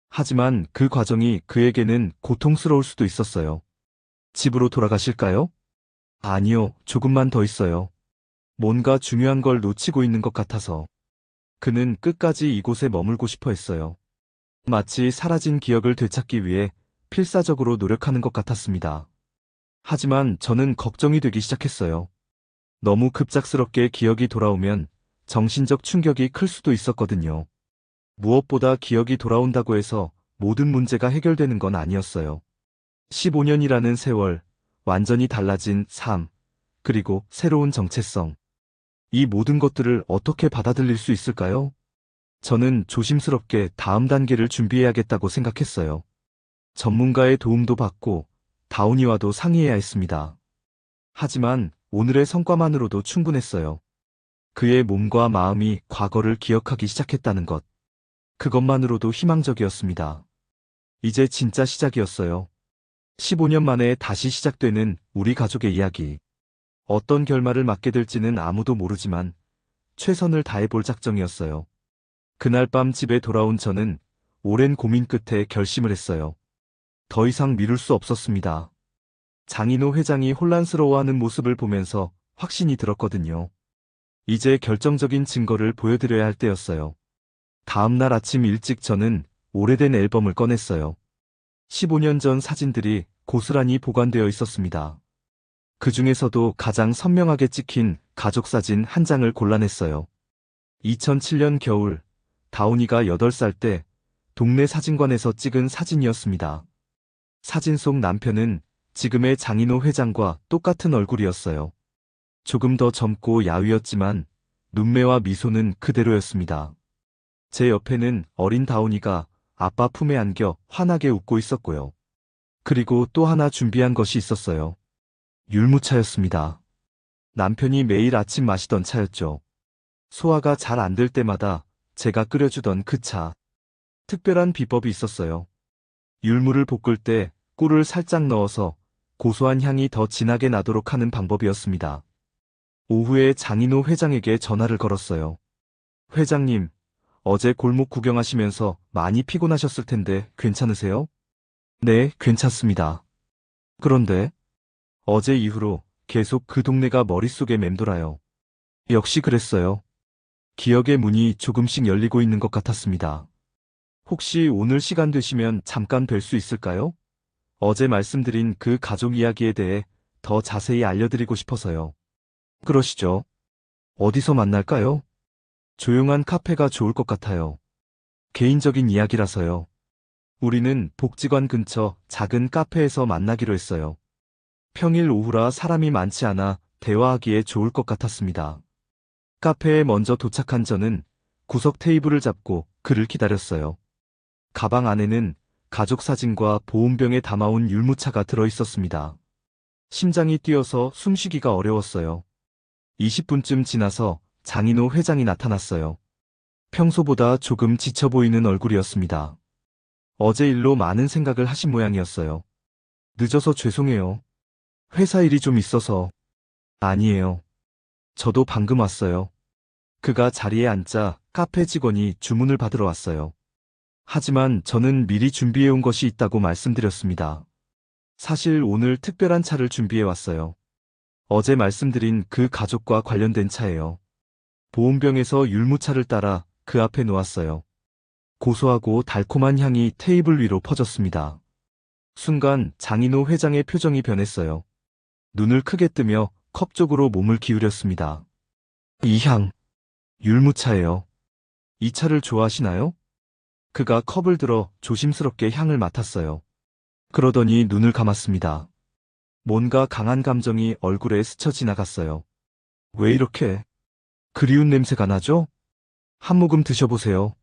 S1: 하지만 그 과정이 그에게는 고통스러울 수도 있었어요. 집으로 돌아가실까요? 아니요, 조금만 더 있어요. 뭔가 중요한 걸 놓치고 있는 것 같아서. 그는 끝까지 이곳에 머물고 싶어 했어요. 마치 사라진 기억을 되찾기 위해 필사적으로 노력하는 것 같았습니다. 하지만 저는 걱정이 되기 시작했어요. 너무 급작스럽게 기억이 돌아오면 정신적 충격이 클 수도 있었거든요. 무엇보다 기억이 돌아온다고 해서 모든 문제가 해결되는 건 아니었어요. 15년이라는 세월, 완전히 달라진 삶, 그리고 새로운 정체성. 이 모든 것들을 어떻게 받아들일 수 있을까요? 저는 조심스럽게 다음 단계를 준비해야겠다고 생각했어요. 전문가의 도움도 받고 다운이와도 상의해야 했습니다. 하지만 오늘의 성과만으로도 충분했어요. 그의 몸과 마음이 과거를 기억하기 시작했다는 것. 그것만으로도 희망적이었습니다. 이제 진짜 시작이었어요. 15년 만에 다시 시작되는 우리 가족의 이야기. 어떤 결말을 맞게 될지는 아무도 모르지만 최선을 다해볼 작정이었어요. 그날 밤 집에 돌아온 저는 오랜 고민 끝에 결심을 했어요. 더 이상 미룰 수 없었습니다. 장인호 회장이 혼란스러워하는 모습을 보면서 확신이 들었거든요. 이제 결정적인 증거를 보여드려야 할 때였어요. 다음 날 아침 일찍 저는 오래된 앨범을 꺼냈어요. 15년 전 사진들이 고스란히 보관되어 있었습니다. 그 중에서도 가장 선명하게 찍힌 가족 사진 한 장을 골라냈어요. 2007년 겨울, 다운이가 8살 때 동네 사진관에서 찍은 사진이었습니다. 사진 속 남편은 지금의 장인호 회장과 똑같은 얼굴이었어요. 조금 더 젊고 야위었지만 눈매와 미소는 그대로였습니다. 제 옆에는 어린 다운이가 아빠 품에 안겨 환하게 웃고 있었고요. 그리고 또 하나 준비한 것이 있었어요. 율무차였습니다. 남편이 매일 아침 마시던 차였죠. 소화가 잘 안 될 때마다 제가 끓여주던 그 차. 특별한 비법이 있었어요. 율무를 볶을 때 꿀을 살짝 넣어서 고소한 향이 더 진하게 나도록 하는 방법이었습니다. 오후에 장인호 회장에게 전화를 걸었어요. 회장님, 어제 골목 구경하시면서 많이 피곤하셨을 텐데 괜찮으세요? 네, 괜찮습니다. 그런데 어제 이후로 계속 그 동네가 머릿속에 맴돌아요. 역시 그랬어요. 기억의 문이 조금씩 열리고 있는 것 같았습니다. 혹시 오늘 시간 되시면 잠깐 뵐 수 있을까요? 어제 말씀드린 그 가족 이야기에 대해 더 자세히 알려드리고 싶어서요. 그러시죠. 어디서 만날까요? 조용한 카페가 좋을 것 같아요. 개인적인 이야기라서요. 우리는 복지관 근처 작은 카페에서 만나기로 했어요. 평일 오후라 사람이 많지 않아 대화하기에 좋을 것 같았습니다. 카페에 먼저 도착한 저는 구석 테이블을 잡고 그를 기다렸어요. 가방 안에는 가족 사진과 보온병에 담아온 율무차가 들어있었습니다. 심장이 뛰어서 숨쉬기가 어려웠어요. 20분쯤 지나서 장인호 회장이 나타났어요. 평소보다 조금 지쳐 보이는 얼굴이었습니다. 어제 일로 많은 생각을 하신 모양이었어요. 늦어서 죄송해요. 회사 일이 좀 있어서. 아니에요. 저도 방금 왔어요. 그가 자리에 앉자 카페 직원이 주문을 받으러 왔어요. 하지만 저는 미리 준비해온 것이 있다고 말씀드렸습니다. 사실 오늘 특별한 차를 준비해 왔어요. 어제 말씀드린 그 가족과 관련된 차예요. 보온병에서 율무차를 따라 그 앞에 놓았어요. 고소하고 달콤한 향이 테이블 위로 퍼졌습니다. 순간 장인호 회장의 표정이 변했어요. 눈을 크게 뜨며 컵 쪽으로 몸을 기울였습니다. 이 향, 율무차예요. 이 차를 좋아하시나요? 그가 컵을 들어 조심스럽게 향을 맡았어요. 그러더니 눈을 감았습니다. 뭔가 강한 감정이 얼굴에 스쳐 지나갔어요. 왜 이렇게 그리운 냄새가 나죠? 한 모금 드셔보세요.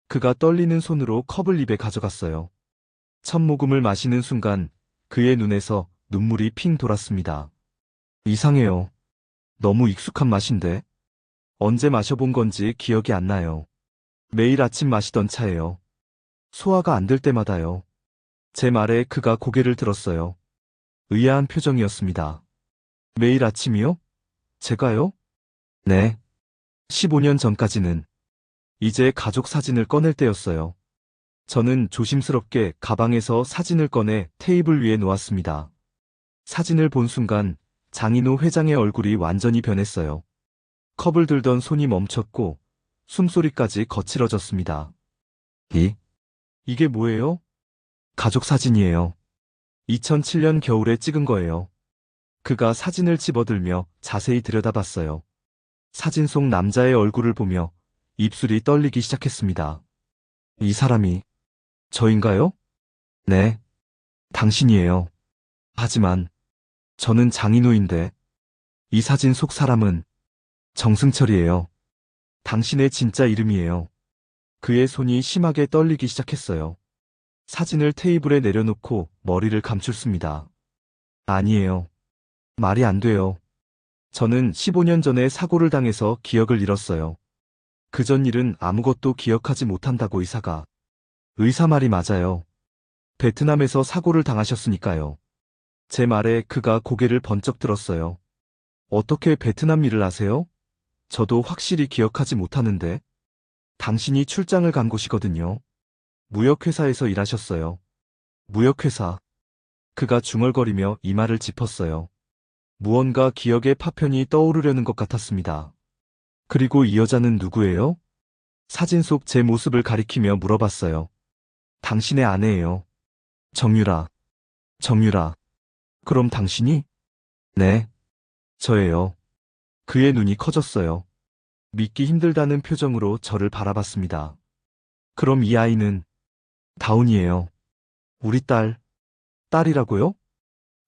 S1: 그가 떨리는 손으로 컵을 입에 가져갔어요. 첫 모금을 마시는 순간 그의 눈에서 눈물이 핑 돌았습니다. 이상해요. 너무 익숙한 맛인데. 언제 마셔본 건지 기억이 안 나요. 매일 아침 마시던 차예요. 소화가 안 될 때마다요. 제 말에 그가 고개를 들었어요. 의아한 표정이었습니다. 매일 아침이요? 제가요? 네. 15년 전까지는 이제 가족 사진을 꺼낼 때였어요. 저는 조심스럽게 가방에서 사진을 꺼내 테이블 위에 놓았습니다. 사진을 본 순간 장인호 회장의 얼굴이 완전히 변했어요. 컵을 들던 손이 멈췄고 숨소리까지 거칠어졌습니다. 이게 뭐예요? 가족 사진이에요. 2007년 겨울에 찍은 거예요. 그가 사진을 집어들며 자세히 들여다봤어요. 사진 속 남자의 얼굴을 보며 입술이 떨리기 시작했습니다. 이 사람이 저인가요? 네, 당신이에요. 하지만 저는 장인우인데 이 사진 속 사람은 정승철이에요. 당신의 진짜 이름이에요. 그의 손이 심하게 떨리기 시작했어요. 사진을 테이블에 내려놓고 머리를 감췄습니다. 아니에요. 말이 안 돼요. 저는 15년 전에 사고를 당해서 기억을 잃었어요. 그전 일은 아무것도 기억하지 못한다고 의사 말이 맞아요. 베트남에서 사고를 당하셨으니까요. 제 말에 그가 고개를 번쩍 들었어요. 어떻게 베트남 일을 아세요? 저도 확실히 기억하지 못하는데. 당신이 출장을 간 곳이거든요. 무역회사에서 일하셨어요. 무역회사. 그가 중얼거리며 이마를 짚었어요. 무언가 기억의 파편이 떠오르려는 것 같았습니다. 그리고 이 여자는 누구예요? 사진 속 제 모습을 가리키며 물어봤어요. 당신의 아내예요. 정유라. 정유라. 그럼 당신이? 네. 저예요. 그의 눈이 커졌어요. 믿기 힘들다는 표정으로 저를 바라봤습니다. 그럼 이 아이는? 다운이에요. 우리 딸이라고요?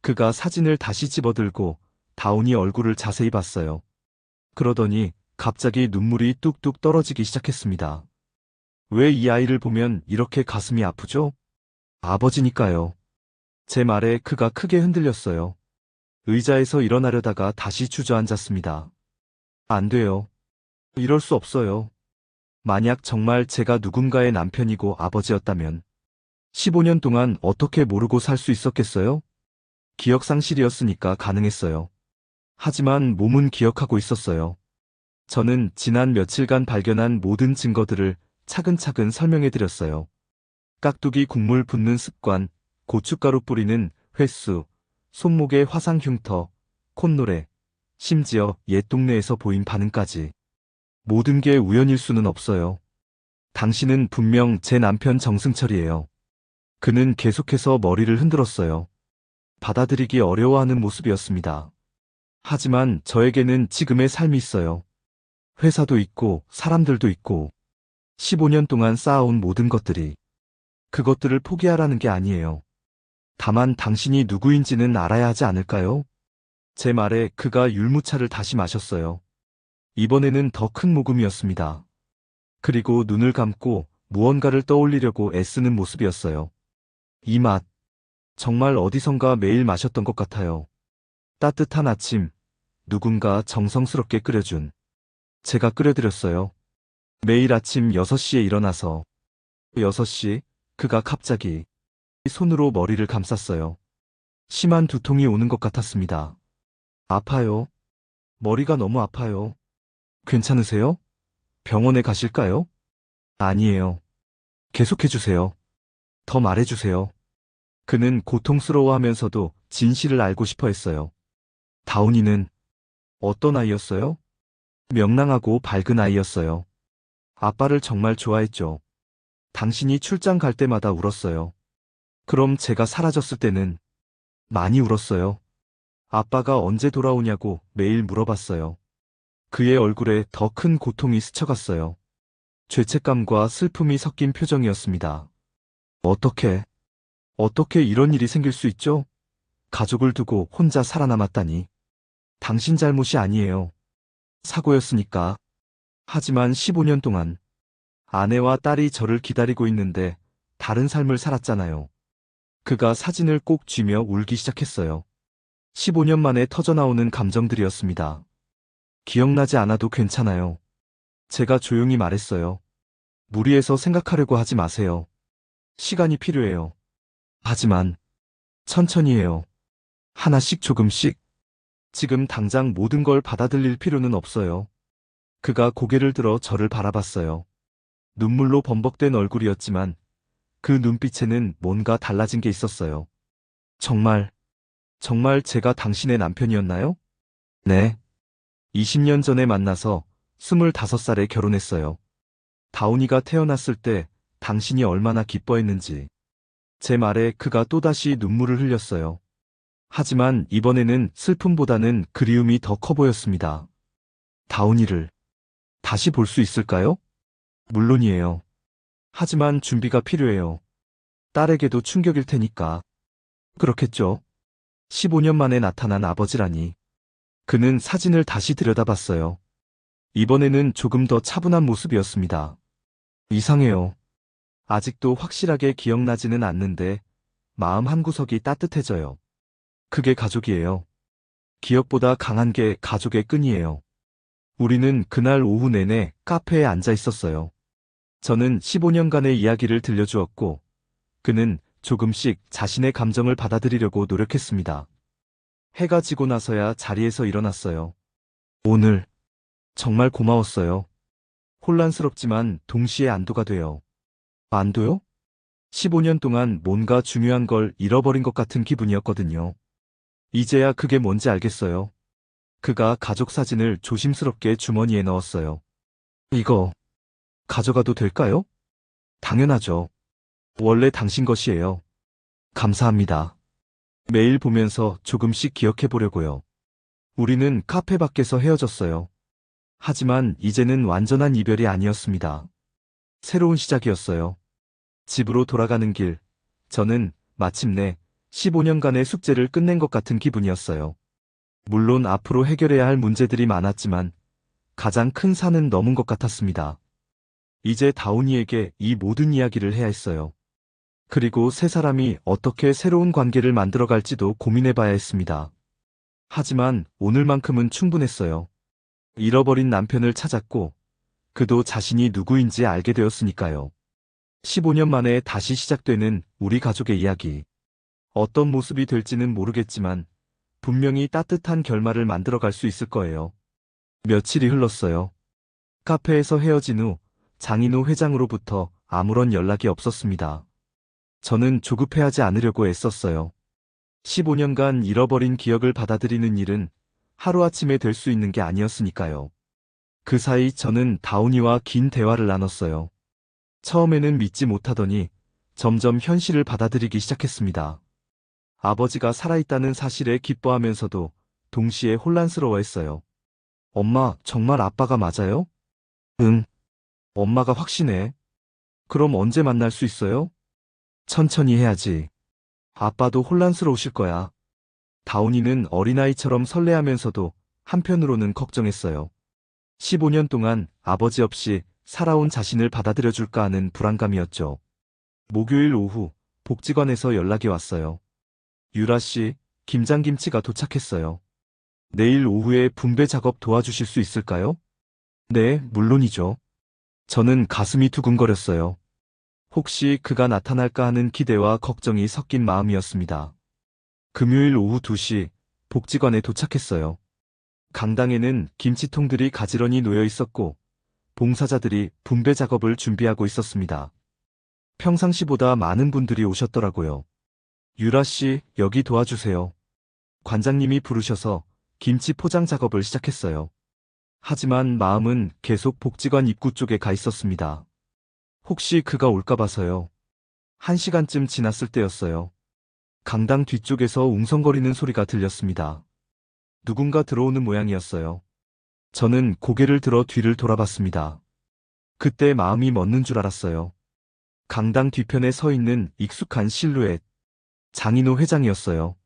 S1: 그가 사진을 다시 집어들고 다운이 얼굴을 자세히 봤어요. 그러더니 갑자기 눈물이 뚝뚝 떨어지기 시작했습니다. 왜 이 아이를 보면 이렇게 가슴이 아프죠? 아버지니까요. 제 말에 그가 크게 흔들렸어요. 의자에서 일어나려다가 다시 주저앉았습니다. 안 돼요. 이럴 수 없어요. 만약 정말 제가 누군가의 남편이고 아버지였다면 15년 동안 어떻게 모르고 살 수 있었겠어요? 기억상실이었으니까 가능했어요. 하지만 몸은 기억하고 있었어요. 저는 지난 며칠간 발견한 모든 증거들을 차근차근 설명해드렸어요. 깍두기 국물 붓는 습관, 고춧가루 뿌리는 횟수, 손목의 화상 흉터, 콧노래, 심지어 옛 동네에서 보인 반응까지. 모든 게 우연일 수는 없어요. 당신은 분명 제 남편 정승철이에요. 그는 계속해서 머리를 흔들었어요. 받아들이기 어려워하는 모습이었습니다. 하지만 저에게는 지금의 삶이 있어요. 회사도 있고 사람들도 있고 15년 동안 쌓아온 모든 것들이. 그것들을 포기하라는 게 아니에요. 다만 당신이 누구인지는 알아야 하지 않을까요? 제 말에 그가 율무차를 다시 마셨어요. 이번에는 더 큰 모금이었습니다. 그리고 눈을 감고 무언가를 떠올리려고 애쓰는 모습이었어요. 이 맛. 정말 어디선가 매일 마셨던 것 같아요. 따뜻한 아침, 누군가 정성스럽게 끓여준. 제가 끓여드렸어요. 매일 아침 6시에 일어나서. 6시, 그가 갑자기 손으로 머리를 감쌌어요. 심한 두통이 오는 것 같았습니다. 아파요. 머리가 너무 아파요. 괜찮으세요? 병원에 가실까요? 아니에요. 계속해주세요. 더 말해주세요. 그는 고통스러워하면서도 진실을 알고 싶어 했어요. 다운이는 어떤 아이였어요? 명랑하고 밝은 아이였어요. 아빠를 정말 좋아했죠. 당신이 출장 갈 때마다 울었어요. 그럼 제가 사라졌을 때는 많이 울었어요. 아빠가 언제 돌아오냐고 매일 물어봤어요. 그의 얼굴에 더 큰 고통이 스쳐갔어요. 죄책감과 슬픔이 섞인 표정이었습니다. 어떻게 이런 일이 생길 수 있죠? 가족을 두고 혼자 살아남았다니. 당신 잘못이 아니에요. 사고였으니까. 하지만 15년 동안 아내와 딸이 저를 기다리고 있는데 다른 삶을 살았잖아요. 그가 사진을 꼭 쥐며 울기 시작했어요. 15년 만에 터져나오는 감정들이었습니다. 기억나지 않아도 괜찮아요. 제가 조용히 말했어요. 무리해서 생각하려고 하지 마세요. 시간이 필요해요. 하지만 천천히 해요. 하나씩 조금씩. 지금 당장 모든 걸 받아들일 필요는 없어요. 그가 고개를 들어 저를 바라봤어요. 눈물로 범벅된 얼굴이었지만 그 눈빛에는 뭔가 달라진 게 있었어요. 정말, 정말 제가 당신의 남편이었나요? 네. 20년 전에 만나서 25살에 결혼했어요. 다운이가 태어났을 때 당신이 얼마나 기뻐했는지. 제 말에 그가 또다시 눈물을 흘렸어요. 하지만 이번에는 슬픔보다는 그리움이 더 커 보였습니다. 다운이를 다시 볼 수 있을까요? 물론이에요. 하지만 준비가 필요해요. 딸에게도 충격일 테니까. 그렇겠죠. 15년 만에 나타난 아버지라니. 그는 사진을 다시 들여다봤어요. 이번에는 조금 더 차분한 모습이었습니다. 이상해요. 아직도 확실하게 기억나지는 않는데 마음 한구석이 따뜻해져요. 그게 가족이에요. 기억보다 강한 게 가족의 끈이에요. 우리는 그날 오후 내내 카페에 앉아 있었어요. 저는 15년간의 이야기를 들려주었고, 그는 조금씩 자신의 감정을 받아들이려고 노력했습니다. 해가 지고 나서야 자리에서 일어났어요. 오늘 정말 고마웠어요. 혼란스럽지만 동시에 안도가 돼요. 안도요? 15년 동안 뭔가 중요한 걸 잃어버린 것 같은 기분이었거든요. 이제야 그게 뭔지 알겠어요. 그가 가족 사진을 조심스럽게 주머니에 넣었어요. 이거 가져가도 될까요? 당연하죠. 원래 당신 것이에요. 감사합니다. 매일 보면서 조금씩 기억해 보려고요. 우리는 카페 밖에서 헤어졌어요. 하지만 이제는 완전한 이별이 아니었습니다. 새로운 시작이었어요. 집으로 돌아가는 길, 저는 마침내 15년간의 숙제를 끝낸 것 같은 기분이었어요. 물론 앞으로 해결해야 할 문제들이 많았지만 가장 큰 산은 넘은 것 같았습니다. 이제 다운이에게 이 모든 이야기를 해야 했어요. 그리고 세 사람이 어떻게 새로운 관계를 만들어갈지도 고민해봐야 했습니다. 하지만 오늘만큼은 충분했어요. 잃어버린 남편을 찾았고 그도 자신이 누구인지 알게 되었으니까요. 15년 만에 다시 시작되는 우리 가족의 이야기. 어떤 모습이 될지는 모르겠지만 분명히 따뜻한 결말을 만들어갈 수 있을 거예요. 며칠이 흘렀어요. 카페에서 헤어진 후 장인호 회장으로부터 아무런 연락이 없었습니다. 저는 조급해하지 않으려고 애썼어요. 15년간 잃어버린 기억을 받아들이는 일은 하루아침에 될 수 있는 게 아니었으니까요. 그 사이 저는 다운이와 긴 대화를 나눴어요. 처음에는 믿지 못하더니 점점 현실을 받아들이기 시작했습니다. 아버지가 살아있다는 사실에 기뻐하면서도 동시에 혼란스러워했어요. 엄마, 정말 아빠가 맞아요? 응. 엄마가 확신해. 그럼 언제 만날 수 있어요? 천천히 해야지. 아빠도 혼란스러우실 거야. 다운이는 어린아이처럼 설레하면서도 한편으로는 걱정했어요. 15년 동안 아버지 없이 살아온 자신을 받아들여줄까 하는 불안감이었죠. 목요일 오후 복지관에서 연락이 왔어요. 유라 씨, 김장김치가 도착했어요. 내일 오후에 분배 작업 도와주실 수 있을까요? 네, 물론이죠. 저는 가슴이 두근거렸어요. 혹시 그가 나타날까 하는 기대와 걱정이 섞인 마음이었습니다. 금요일 오후 2시 복지관에 도착했어요. 강당에는 김치통들이 가지런히 놓여 있었고 봉사자들이 분배 작업을 준비하고 있었습니다. 평상시보다 많은 분들이 오셨더라고요. 유라 씨, 여기 도와주세요. 관장님이 부르셔서 김치 포장 작업을 시작했어요. 하지만 마음은 계속 복지관 입구 쪽에 가 있었습니다. 혹시 그가 올까 봐서요. 1시간쯤 지났을 때였어요. 강당 뒤쪽에서 웅성거리는 소리가 들렸습니다. 누군가 들어오는 모양이었어요. 저는 고개를 들어 뒤를 돌아봤습니다. 그때 마음이 멎는 줄 알았어요. 강당 뒤편에 서 있는 익숙한 실루엣. 장인호 회장이었어요.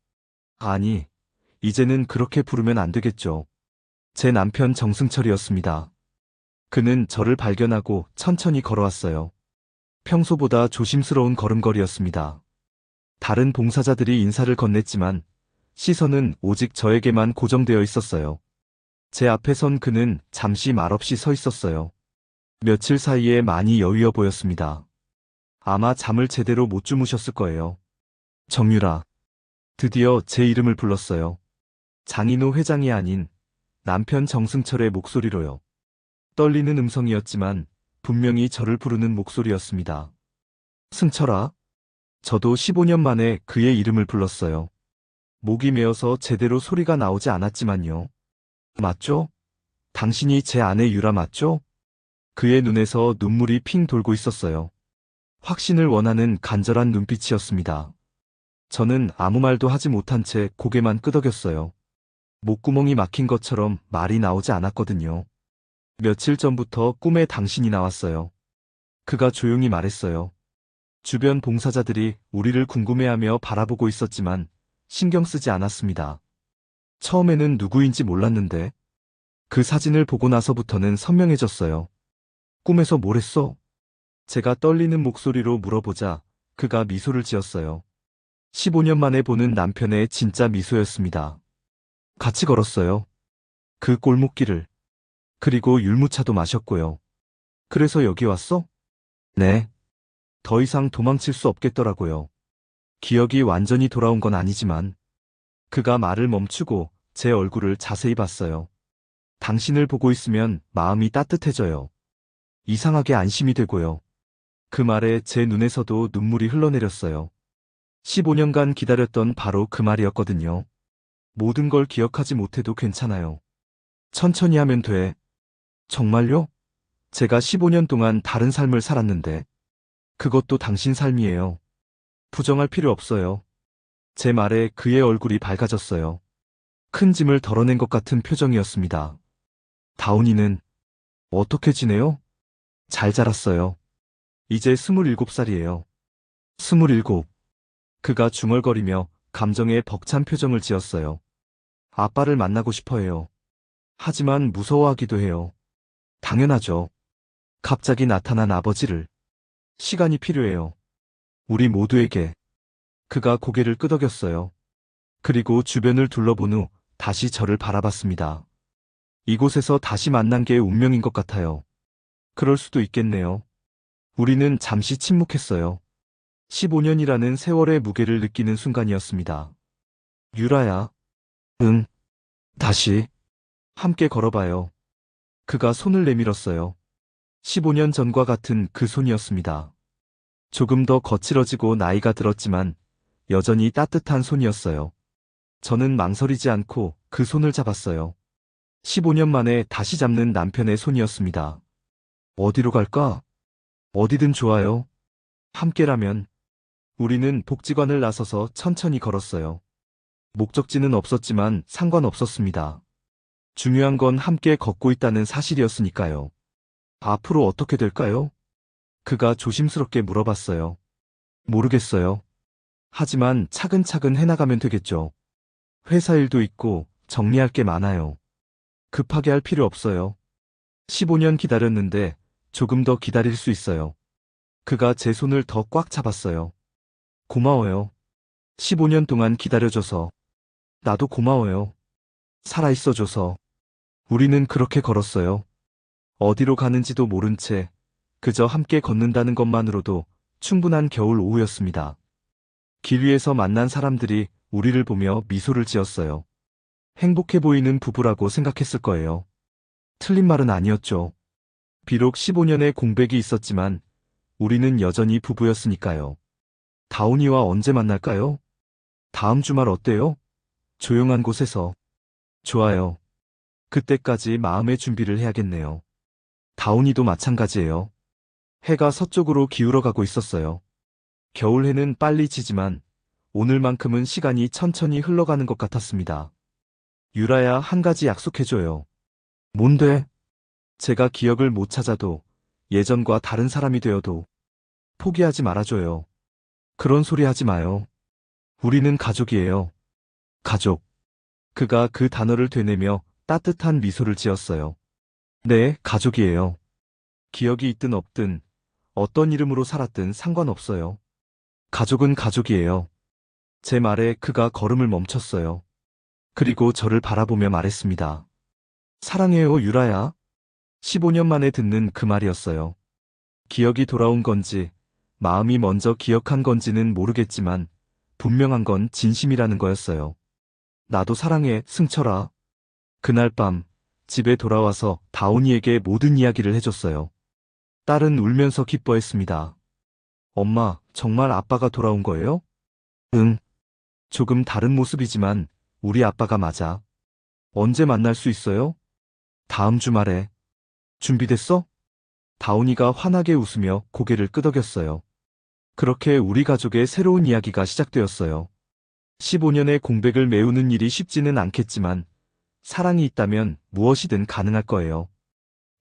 S1: 아니, 이제는 그렇게 부르면 안 되겠죠. 제 남편 정승철이었습니다. 그는 저를 발견하고 천천히 걸어왔어요. 평소보다 조심스러운 걸음걸이였습니다. 다른 봉사자들이 인사를 건넸지만 시선은 오직 저에게만 고정되어 있었어요. 제 앞에 선 그는 잠시 말없이 서 있었어요. 며칠 사이에 많이 여유어 보였습니다. 아마 잠을 제대로 못 주무셨을 거예요. 정유라. 드디어 제 이름을 불렀어요. 장인호 회장이 아닌 남편 정승철의 목소리로요. 떨리는 음성이었지만 분명히 저를 부르는 목소리였습니다. 승철아. 저도 15년 만에 그의 이름을 불렀어요. 목이 메어서 제대로 소리가 나오지 않았지만요. 맞죠? 당신이 제 아내 유라 맞죠? 그의 눈에서 눈물이 핑 돌고 있었어요. 확신을 원하는 간절한 눈빛이었습니다. 저는 아무 말도 하지 못한 채 고개만 끄덕였어요. 목구멍이 막힌 것처럼 말이 나오지 않았거든요. 며칠 전부터 꿈에 당신이 나왔어요. 그가 조용히 말했어요. 주변 봉사자들이 우리를 궁금해하며 바라보고 있었지만 신경 쓰지 않았습니다. 처음에는 누구인지 몰랐는데 그 사진을 보고 나서부터는 선명해졌어요. 꿈에서 뭘 했어? 제가 떨리는 목소리로 물어보자 그가 미소를 지었어요. 15년 만에 보는 남편의 진짜 미소였습니다. 같이 걸었어요. 그 골목길을. 그리고 율무차도 마셨고요. 그래서 여기 왔어? 네. 더 이상 도망칠 수 없겠더라고요. 기억이 완전히 돌아온 건 아니지만 그가 말을 멈추고 제 얼굴을 자세히 봤어요. 당신을 보고 있으면 마음이 따뜻해져요. 이상하게 안심이 되고요. 그 말에 제 눈에서도 눈물이 흘러내렸어요. 15년간 기다렸던 바로 그 말이었거든요. 모든 걸 기억하지 못해도 괜찮아요. 천천히 하면 돼. 정말요? 제가 15년 동안 다른 삶을 살았는데 그것도 당신 삶이에요. 부정할 필요 없어요. 제 말에 그의 얼굴이 밝아졌어요. 큰 짐을 덜어낸 것 같은 표정이었습니다. 다운이는 어떻게 지내요? 잘 자랐어요. 이제 27살이에요. 27. 그가 중얼거리며 감정에 벅찬 표정을 지었어요. 아빠를 만나고 싶어 해요. 하지만 무서워하기도 해요. 당연하죠. 갑자기 나타난 아버지를. 시간이 필요해요. 우리 모두에게. 그가 고개를 끄덕였어요. 그리고 주변을 둘러본 후 다시 저를 바라봤습니다. 이곳에서 다시 만난 게 운명인 것 같아요. 그럴 수도 있겠네요. 우리는 잠시 침묵했어요. 15년이라는 세월의 무게를 느끼는 순간이었습니다. 유라야. 응. 다시. 함께 걸어봐요. 그가 손을 내밀었어요. 15년 전과 같은 그 손이었습니다. 조금 더 거칠어지고 나이가 들었지만 여전히 따뜻한 손이었어요. 저는 망설이지 않고 그 손을 잡았어요. 15년 만에 다시 잡는 남편의 손이었습니다. 어디로 갈까? 어디든 좋아요. 함께라면. 우리는 복지관을 나서서 천천히 걸었어요. 목적지는 없었지만 상관없었습니다. 중요한 건 함께 걷고 있다는 사실이었으니까요. 앞으로 어떻게 될까요? 그가 조심스럽게 물어봤어요. 모르겠어요. 하지만 차근차근 해나가면 되겠죠. 회사 일도 있고 정리할 게 많아요. 급하게 할 필요 없어요. 15년 기다렸는데 조금 더 기다릴 수 있어요. 그가 제 손을 더 꽉 잡았어요. 고마워요. 15년 동안 기다려줘서. 나도 고마워요. 살아있어줘서. 우리는 그렇게 걸었어요. 어디로 가는지도 모른 채 그저 함께 걷는다는 것만으로도 충분한 겨울 오후였습니다. 길 위에서 만난 사람들이 우리를 보며 미소를 지었어요. 행복해 보이는 부부라고 생각했을 거예요. 틀린 말은 아니었죠. 비록 15년의 공백이 있었지만 우리는 여전히 부부였으니까요. 다운이와 언제 만날까요? 다음 주말 어때요? 조용한 곳에서. 좋아요. 그때까지 마음의 준비를 해야겠네요. 다운이도 마찬가지예요. 해가 서쪽으로 기울어가고 있었어요. 겨울해는 빨리 지지만 오늘만큼은 시간이 천천히 흘러가는 것 같았습니다. 유라야, 한 가지 약속해줘요. 뭔데? 제가 기억을 못 찾아도 예전과 다른 사람이 되어도 포기하지 말아줘요. 그런 소리 하지 마요. 우리는 가족이에요. 가족. 그가 그 단어를 되뇌며 따뜻한 미소를 지었어요. 네, 가족이에요. 기억이 있든 없든 어떤 이름으로 살았든 상관없어요. 가족은 가족이에요. 제 말에 그가 걸음을 멈췄어요. 그리고 저를 바라보며 말했습니다. 사랑해요, 유라야. 15년 만에 듣는 그 말이었어요. 기억이 돌아온 건지, 마음이 먼저 기억한 건지는 모르겠지만, 분명한 건 진심이라는 거였어요. 나도 사랑해, 승철아. 그날 밤, 집에 돌아와서 다온이에게 모든 이야기를 해줬어요. 딸은 울면서 기뻐했습니다. 엄마, 정말 아빠가 돌아온 거예요? 응. 조금 다른 모습이지만 우리 아빠가 맞아. 언제 만날 수 있어요? 다음 주말에. 준비됐어? 다온이가 환하게 웃으며 고개를 끄덕였어요. 그렇게 우리 가족의 새로운 이야기가 시작되었어요. 15년의 공백을 메우는 일이 쉽지는 않겠지만 사랑이 있다면 무엇이든 가능할 거예요.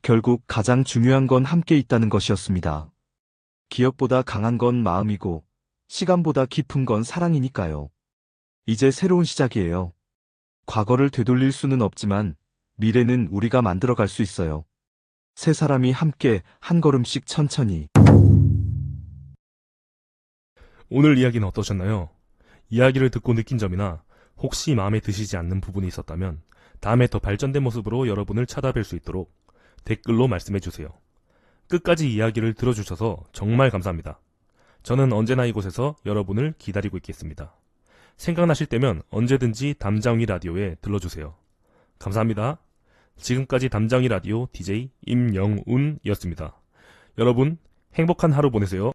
S1: 결국 가장 중요한 건 함께 있다는 것이었습니다. 기억보다 강한 건 마음이고 시간보다 깊은 건 사랑이니까요. 이제 새로운 시작이에요. 과거를 되돌릴 수는 없지만 미래는 우리가 만들어갈 수 있어요. 세 사람이 함께 한 걸음씩 천천히.
S2: 오늘 이야기는 어떠셨나요? 이야기를 듣고 느낀 점이나 혹시 마음에 드시지 않는 부분이 있었다면 다음에 더 발전된 모습으로 여러분을 찾아뵐 수 있도록 댓글로 말씀해주세요. 끝까지 이야기를 들어주셔서 정말 감사합니다. 저는 언제나 이곳에서 여러분을 기다리고 있겠습니다. 생각나실 때면 언제든지 담장위 라디오에 들러주세요. 감사합니다. 지금까지 담장위 라디오 DJ 임영운이었습니다. 여러분 행복한 하루 보내세요.